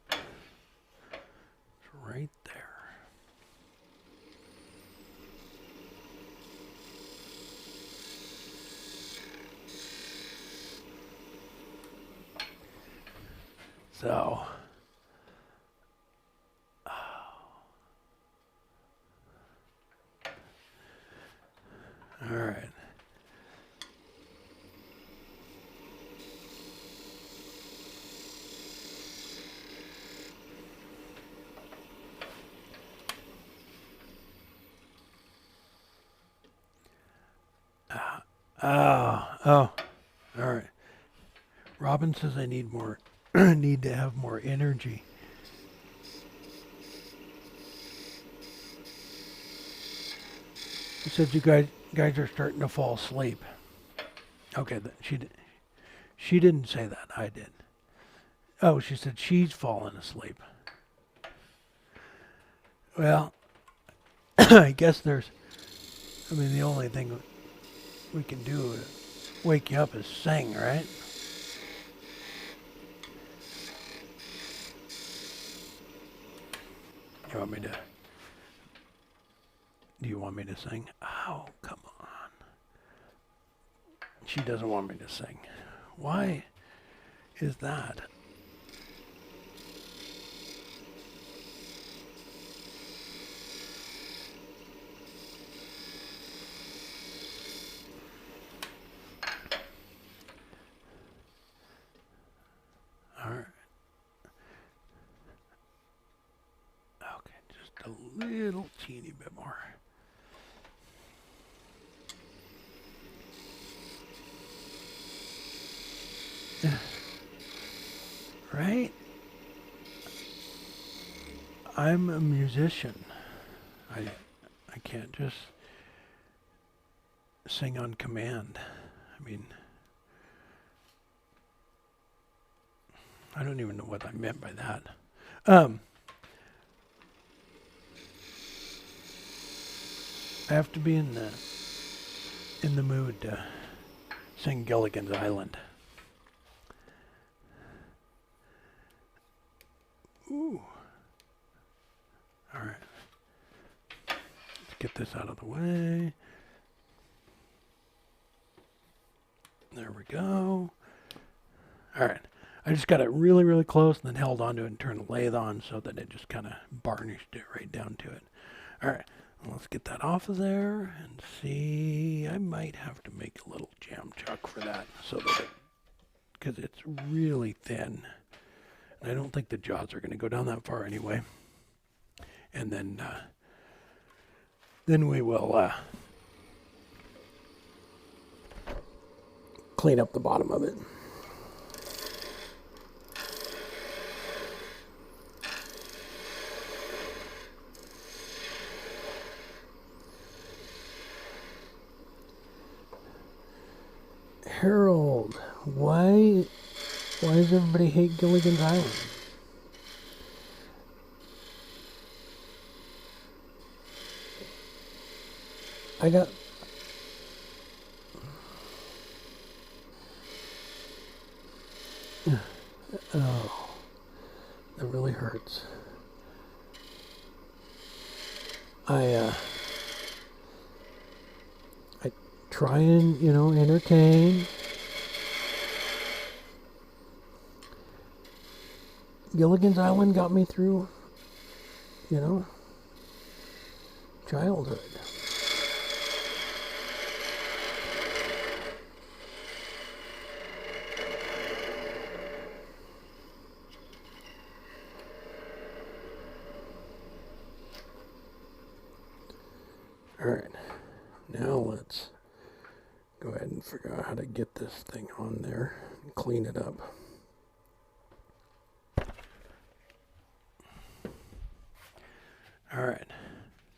Speaker 1: It's right there. So, all right. Oh, all right. Robin says I need more, need to have more energy. She said you guys are starting to fall asleep. Okay, she didn't say that. I did. Oh, she said she's fallen asleep. Well, I guess the only thing we can do to wake you up is sing, right? Do you want me to sing? Oh, come on. She doesn't want me to sing. Why is that? All right. Okay, just a little teeny bit more. Right? I'm a musician. I can't just sing on command. I don't even know what I meant by that. I have to be in the mood to sing Gilligan's Island. Ooh. All right. Let's get this out of the way. There we go. All right. I just got it really, really close and then held onto it and turned the lathe on so that it just kind of varnished it right down to it. All right. Let's get that off of there and see. I might have to make a little jam chuck for that so that because it's really thin. And I don't think the jaws are going to go down that far anyway. And then we will clean up the bottom of it. Harold, why does everybody hate Gilligan's Island? I got... Oh, that really hurts. I try and, entertain. Gilligan's Island got me through, childhood. All right, now let's go ahead and figure out how to get this thing on there and clean it up. All right,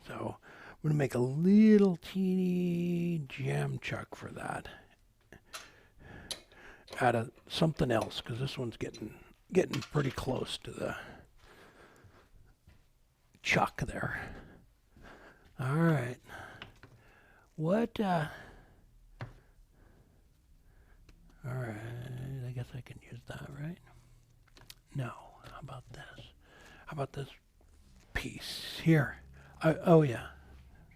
Speaker 1: so I'm going to make a little teeny jam chuck for that out of something else because this one's getting pretty close to the chuck there. All right. What, all right, I guess I can use that, right? No, how about this? How about this piece here? Oh yeah,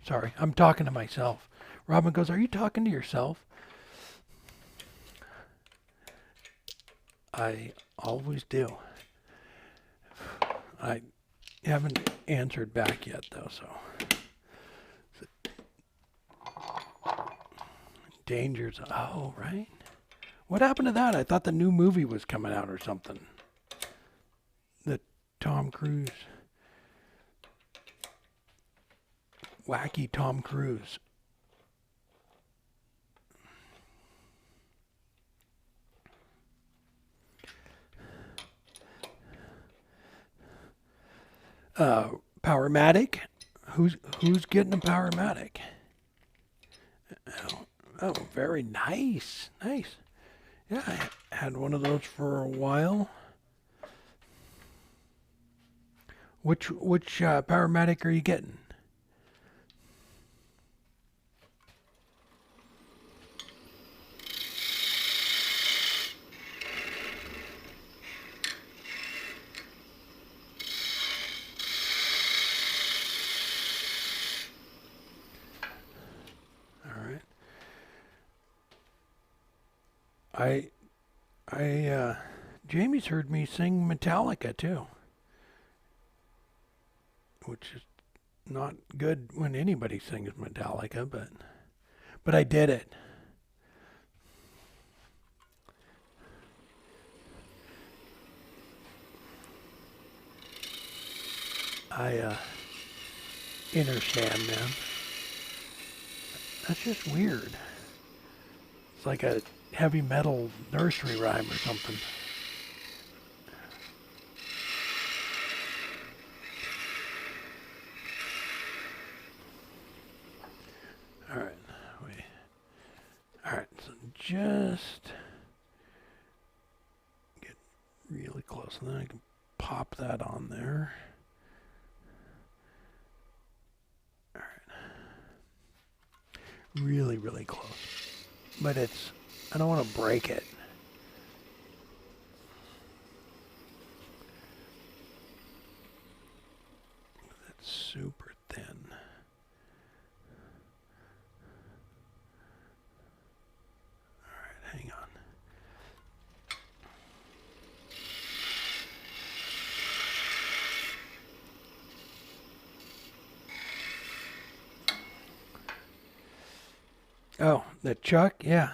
Speaker 1: sorry, I'm talking to myself. Robin goes, are you talking to yourself? I always do. I haven't answered back yet though, so. Dangers. Oh, right. What happened to that? I thought the new movie was coming out or something. The Tom Cruise. Wacky Tom Cruise. Powermatic? Who's getting a Powermatic? Oh, very nice. Nice. Yeah, I had one of those for a while. Which Powermatic are you getting? Jamie's heard me sing Metallica too, which is not good when anybody sings Metallica, but I did it. I understand, man. That's just weird. It's like a heavy metal nursery rhyme or something. Alright, wait. Alright, so just get really close and then I can pop that on there. Alright. Really, really close. But I don't want to break it. It's super thin. Alright, hang on. The chuck, yeah.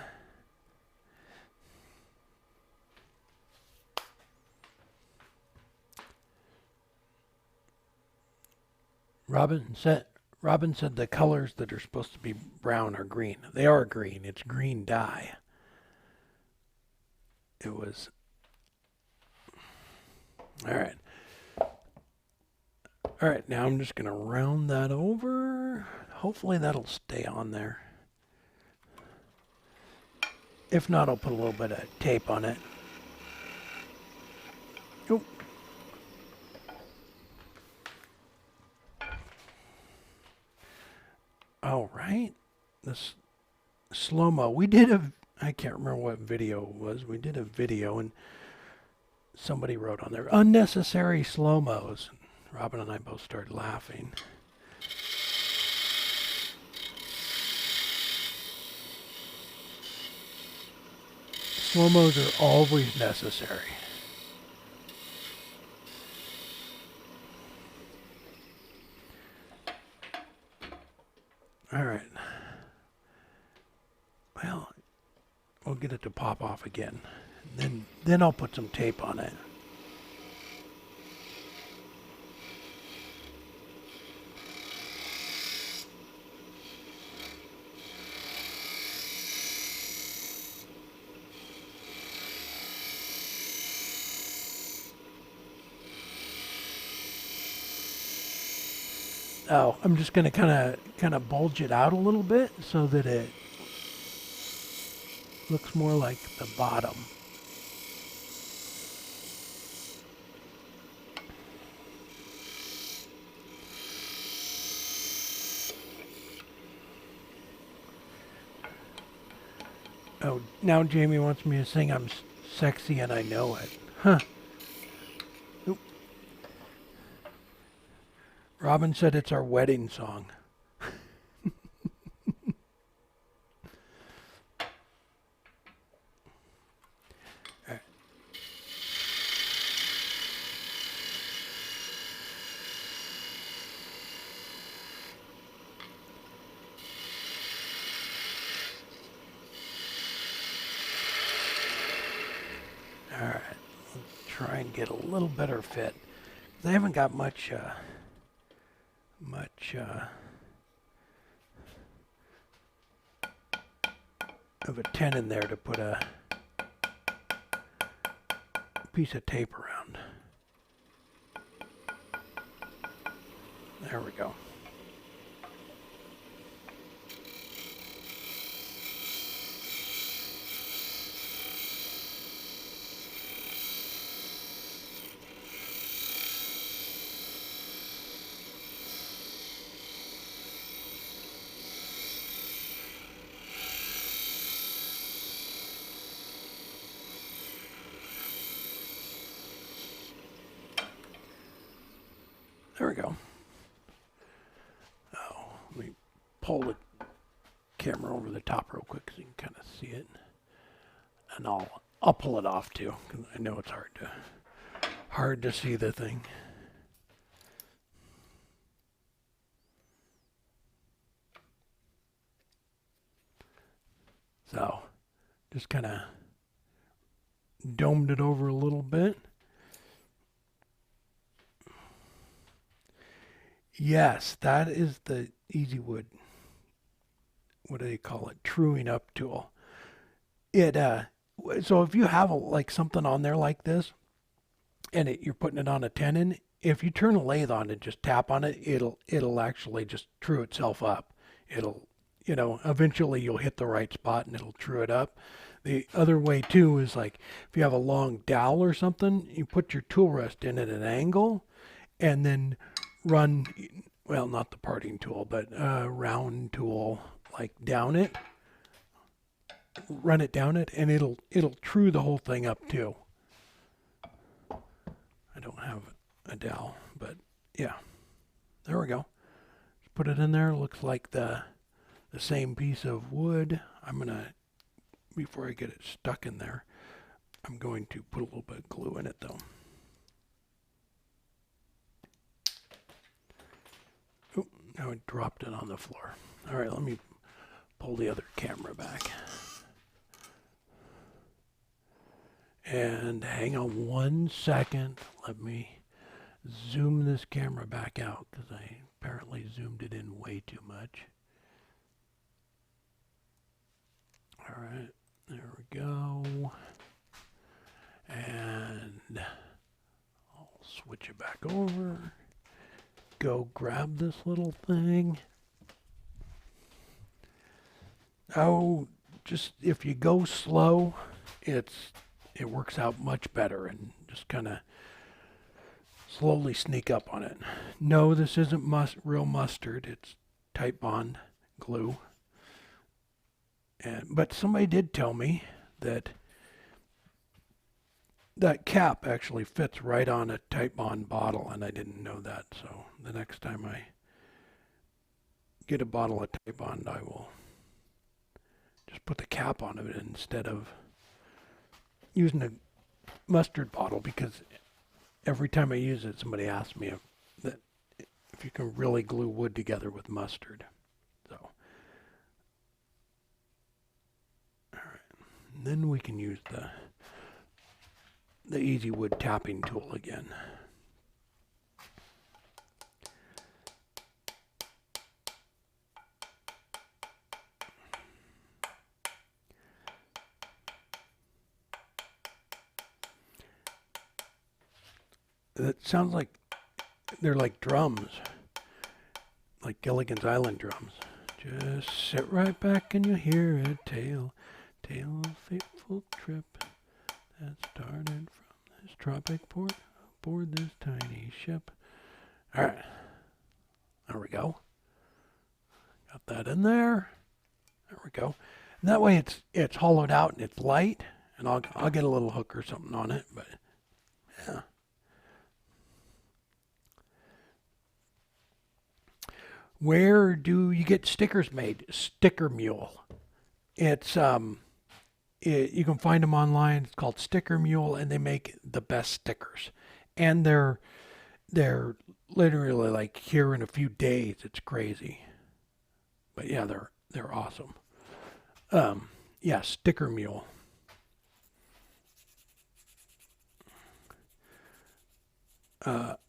Speaker 1: Robin said the colors that are supposed to be brown are green. They are green. It's green dye. It was all right. All right, now I'm just gonna round that over. Hopefully that'll stay on there. If not, I'll put a little bit of tape on it. Oh. All right. This slow-mo. I can't remember what video it was. We did a video and somebody wrote on there, unnecessary slow-mos. Robin and I both started laughing. Slow-mos are always necessary. All right. Well, we'll get it to pop off again. Then I'll put some tape on it. Oh, I'm just going to kind of bulge it out a little bit so that it looks more like the bottom. Oh, now Jamie wants me to sing I'm sexy and I know it. Huh. Oop. Robin said it's our wedding song. All right, let's try and get a little better fit. They haven't got much of a tenon there to put a piece of tape around. There we go. There we go. Oh, let me pull the camera over the top real quick so you can kind of see it. And I'll pull it off too, because I know it's hard to see the thing. So, just kind of domed it over a little bit. Yes, that is the Easy Wood. What do they call it? Truing up tool. It so if you have like something on there like this, and you're putting it on a tenon, if you turn a lathe on and just tap on it, it'll actually just true itself up. It'll eventually you'll hit the right spot and it'll true it up. The other way too is like if you have a long dowel or something, you put your tool rest in at an angle, and then run, well, not the parting tool, but round tool, like down it, run it down it, and it'll true the whole thing up too. I don't have a dowel, but yeah, there we go. Put it in there. Looks like the same piece of wood. I'm gonna, before I get it stuck in there, I'm going to put a little bit of glue in it though. Now I dropped it on the floor. All right, let me pull the other camera back. And hang on 1 second. Let me zoom this camera back out because I apparently zoomed it in way too much. All right, there we go. And I'll switch it back over. Go grab this little thing. Oh, just if you go slow, it works out much better, and just kind of slowly sneak up on it. No, this isn't real mustard. It's Titebond glue. But somebody did tell me that that cap actually fits right on a Titebond bottle, and I didn't know that. So the next time I get a bottle of Titebond, I will just put the cap on it instead of using a mustard bottle, because every time I use it, somebody asks me if you can really glue wood together with mustard. So, all right, and then we can use the Easy Wood tapping tool again. It sounds like they're like drums, like Gilligan's Island drums. Just sit right back and you hear it. Tale of a fateful trip that started from this tropic port aboard this tiny ship. All right, there we go. Got that in there. There we go. And that way it's hollowed out and it's light, and I'll get a little hook or something on it. But yeah. Where do you get stickers made? Sticker Mule. It's you can find them online. It's called Sticker Mule, and they make the best stickers. And they're literally like here in a few days. It's crazy. But yeah, they're awesome. Yeah, Sticker Mule.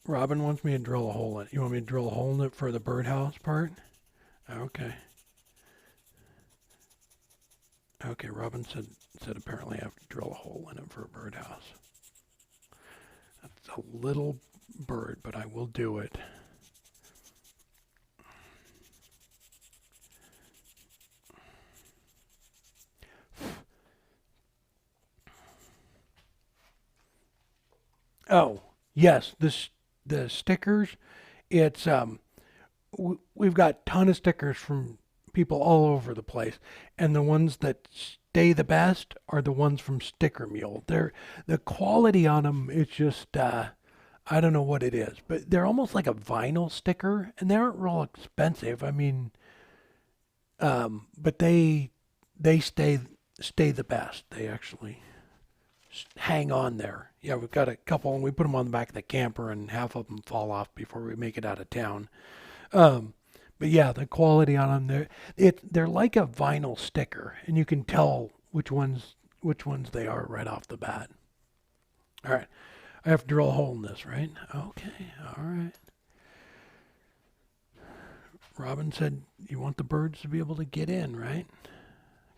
Speaker 1: Robin wants me to drill a hole in it. You want me to drill a hole in it for the birdhouse part? Okay. Okay, Robin said apparently I have to drill a hole in it for a birdhouse. That's a little bird, but I will do it. Oh, yes, the stickers. It's we've got a ton of stickers from people all over the place, and the ones that stay the best are the ones from Sticker Mule. The quality on them, it's just I don't know what it is, but they're almost like a vinyl sticker, and they aren't real expensive. I mean, but they stay the best. They actually hang on there. Yeah, we've got a couple, and we put them on the back of the camper, and half of them fall off before we make it out of town. But yeah, the quality on them, they're like a vinyl sticker, and you can tell which ones they are right off the bat. All right, I have to drill a hole in this, right? Okay, all right. Robin said you want the birds to be able to get in, right?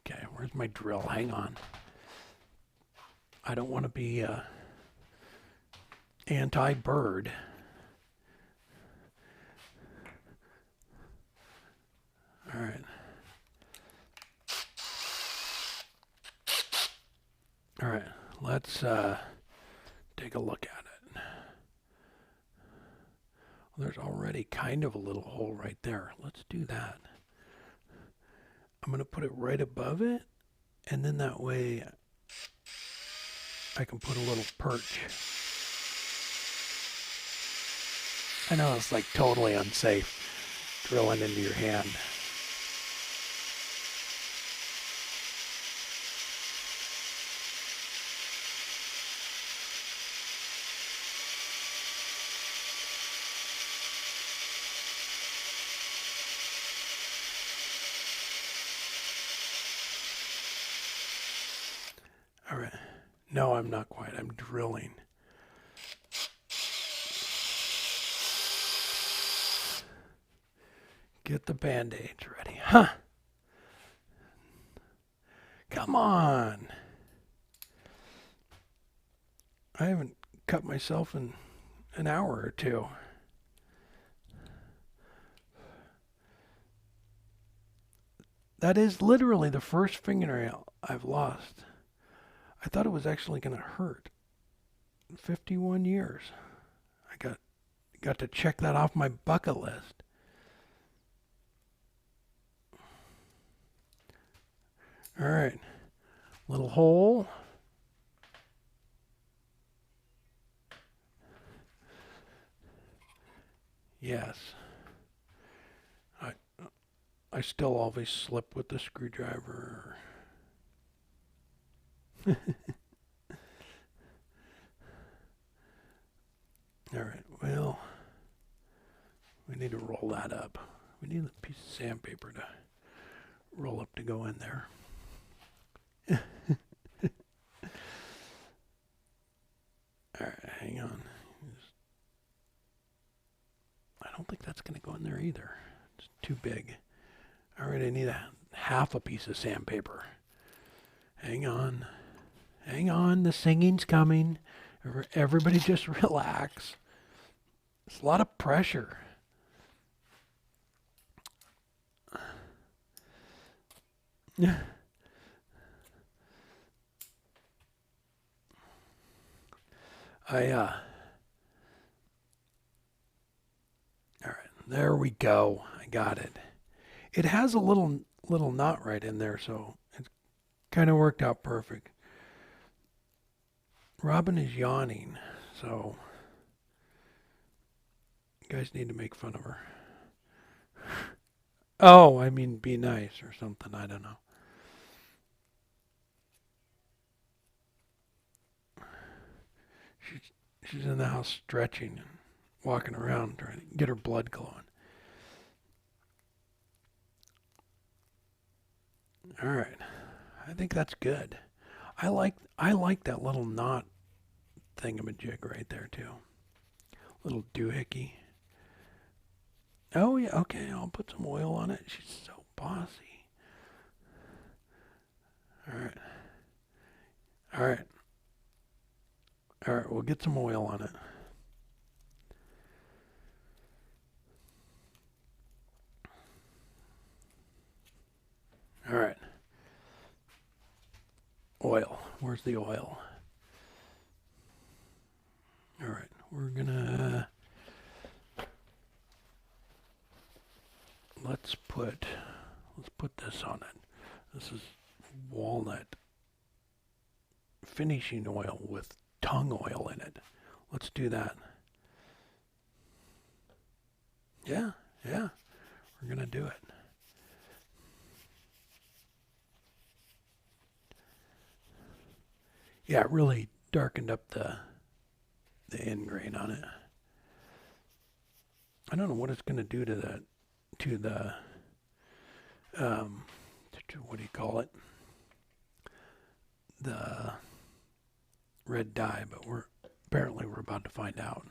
Speaker 1: Okay, where's my drill? Hang on. I don't want to be anti-bird. All right. All right, let's take a look at it. Well, there's already kind of a little hole right there. Let's do that. I'm going to put it right above it, and then that way I can put a little perch. I know it's like totally unsafe drilling into your hand. No, I'm not quite. I'm drilling. Get the band-aids ready. Huh. Come on. I haven't cut myself in an hour or two. That is literally the first fingernail I've lost. I thought it was actually going to hurt. 51 years. I got to check that off my bucket list. All right. Little hole. Yes. I still always slip with the screwdriver. All right. Well, we need to roll that up. We need a piece of sandpaper to roll up to go in there. All right, hang on. I don't think that's going to go in there either. It's too big. All right, I need half a piece of sandpaper. Hang on. Hang on, the singing's coming. Everybody just relax. It's a lot of pressure. All right, there we go. I got it. It has a little knot right in there, so it kind of worked out perfect. Robin is yawning, so you guys need to make fun of her. Oh, I mean, be nice or something. I don't know. She's in the house stretching and walking around trying to get her blood glowing. All right, I think that's good. I like that little knot thingamajig right there too. Little doohickey. Oh yeah, okay. I'll put some oil on it. She's so bossy. All right, all right, all right. We'll get some oil on it. All right. Oil. Where's the oil? All right. We're gonna let's put this on it. This is walnut finishing oil with tung oil in it. Let's do that. Yeah, yeah. We're gonna do it. Yeah, it really darkened up the end grain on it. I don't know what it's gonna do to the what do you call it? The red dye, but we're about to find out.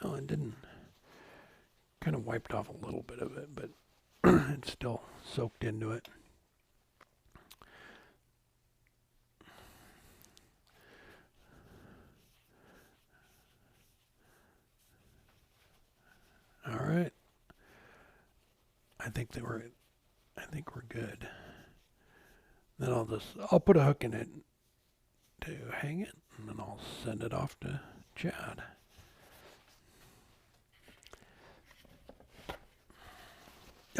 Speaker 1: Well, it didn't. Kind of wiped off a little bit of it, but it's still soaked into it. All right. I think we're good. Then I'll put a hook in it to hang it, and then I'll send it off to Chad.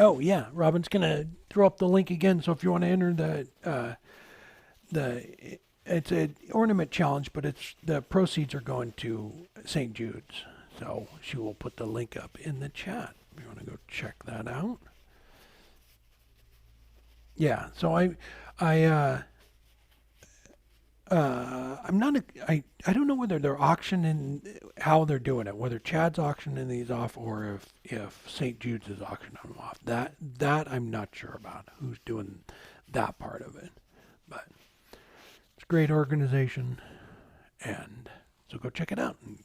Speaker 1: Oh yeah, Robin's gonna throw up the link again. So if you want to enter it's an ornament challenge, but the proceeds are going to St. Jude's. So she will put the link up in the chat. If you want to go check that out. Yeah. So I I'm not. I don't know whether they're auctioning how they're doing it. Whether Chad's auctioning these off or if St. Jude's is auctioning them off. That I'm not sure about. Who's doing that part of it? But it's a great organization, and so go check it out and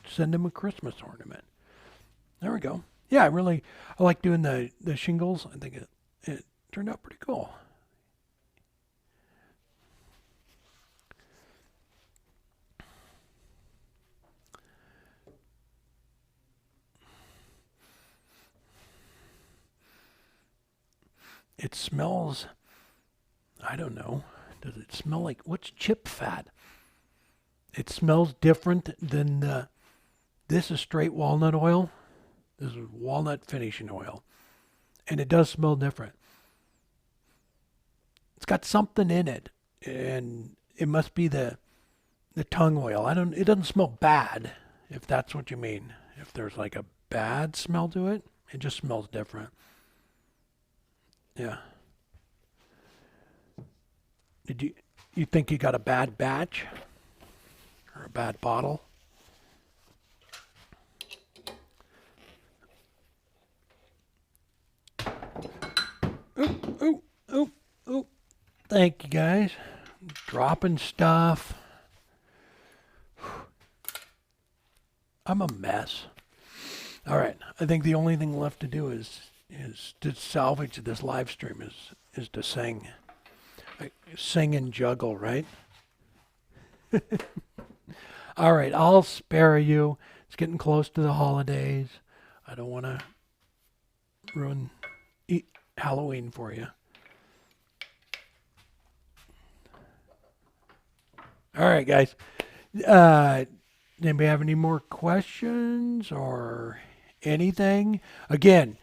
Speaker 1: send them a Christmas ornament. There we go. Yeah, I like doing the shingles. I think it turned out pretty cool. It smells, I don't know. Does it smell like, what's chip fat? It smells different than this is straight walnut oil. This is walnut finishing oil. And it does smell different. It's got something in it. And it must be the tongue oil. It doesn't smell bad, if that's what you mean. If there's like a bad smell to it, it just smells different. Yeah. Did you think you got a bad batch or a bad bottle? Ooh, ooh, ooh, ooh. Thank you guys. Dropping stuff. I'm a mess. All right. I think the only thing left to do is to salvage this live stream is to sing. Sing and juggle, right? All right, I'll spare you. It's getting close to the holidays. I don't want to ruin Halloween for you. All right, guys. Anybody have any more questions or anything? Again,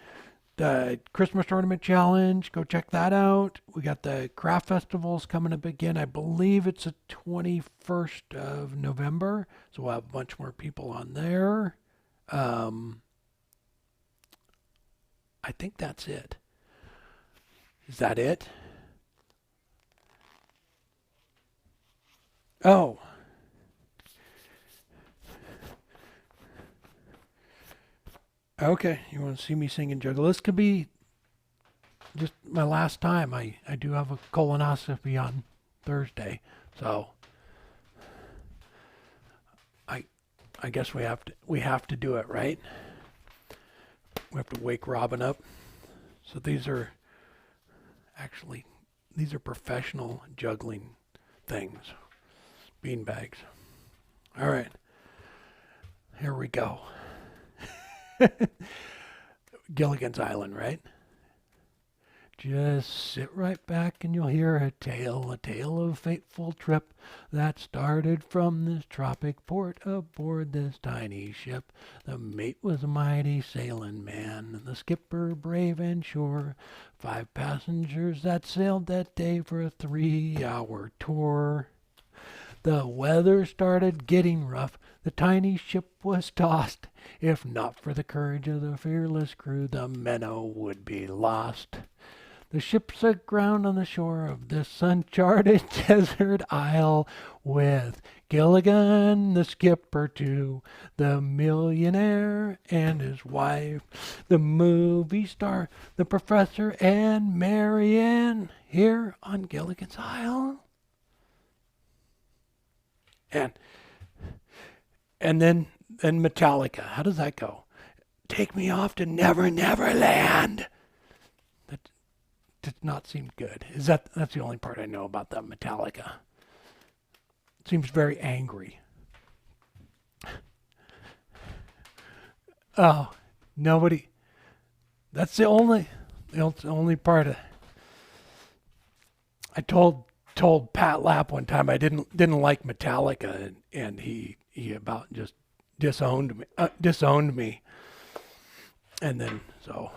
Speaker 1: the Christmas Tournament Challenge, go check that out. We got the craft festivals coming up again. I believe it's the 21st of November, so we'll have a bunch more people on there. I think that's it. Is that it? Oh. Okay, you want to see me sing and juggle? This could be just my last time. I do have a colonoscopy on Thursday, so I guess we have to do it, right? We have to wake Robin up. So these are professional juggling things, bean bags. All right, here we go. Gilligan's Island, right? Just sit right back and you'll hear a tale of fateful trip that started from this tropic port aboard this tiny ship. The mate was a mighty sailing man, and the skipper brave and sure. 5 passengers that sailed that day for a 3-hour tour. The weather started getting rough. The tiny ship was tossed. If not for the courage of the fearless crew, the Minnow would be lost. The ship's aground on the shore of this uncharted desert isle, with Gilligan, the skipper, too, the millionaire and his wife, the movie star, the professor, and Marianne, here on Gilligan's Isle. And then Metallica. How does that go? Take me off to Never Never Land. That did not seem good. That's the only part I know about that Metallica. It seems very angry. Oh, nobody. That's the only part of. I told Pat Lapp one time I didn't like Metallica, and he about just disowned me, and then so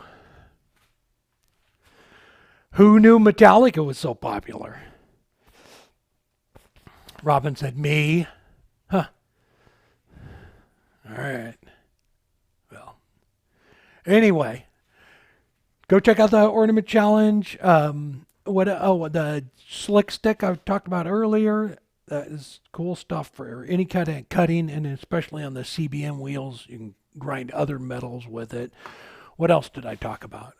Speaker 1: who knew Metallica was so popular? Robin said, me. Huh. All right. Well, anyway, go check out the Ornament Challenge. The slick stick I talked about earlier. That is cool stuff for any kind of cutting, and especially on the CBM wheels, you can grind other metals with it. What else did I talk about?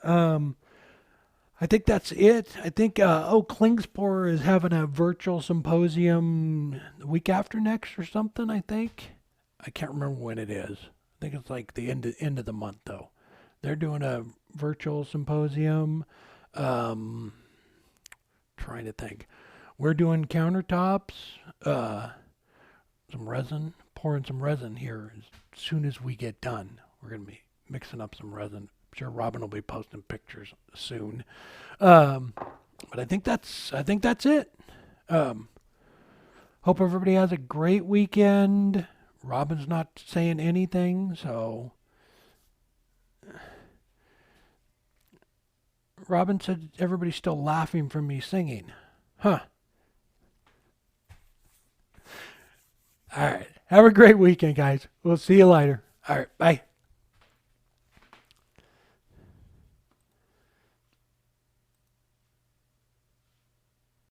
Speaker 1: I think that's it. I think Klingspor is having a virtual symposium the week after next or something. I think I can't remember when it is. I think it's like the end of the month though. They're doing a virtual symposium. Um, Trying to think. We're doing countertops. Some resin, pouring some resin here as soon as we get done. We're gonna be mixing up some resin. I'm sure Robin will be posting pictures soon. Um, but I think that's it. Um, Hope everybody has a great weekend. Robin's not saying anything, so Robin said everybody's still laughing from me singing. Huh. All right. Have a great weekend, guys. We'll see you later. All right. Bye.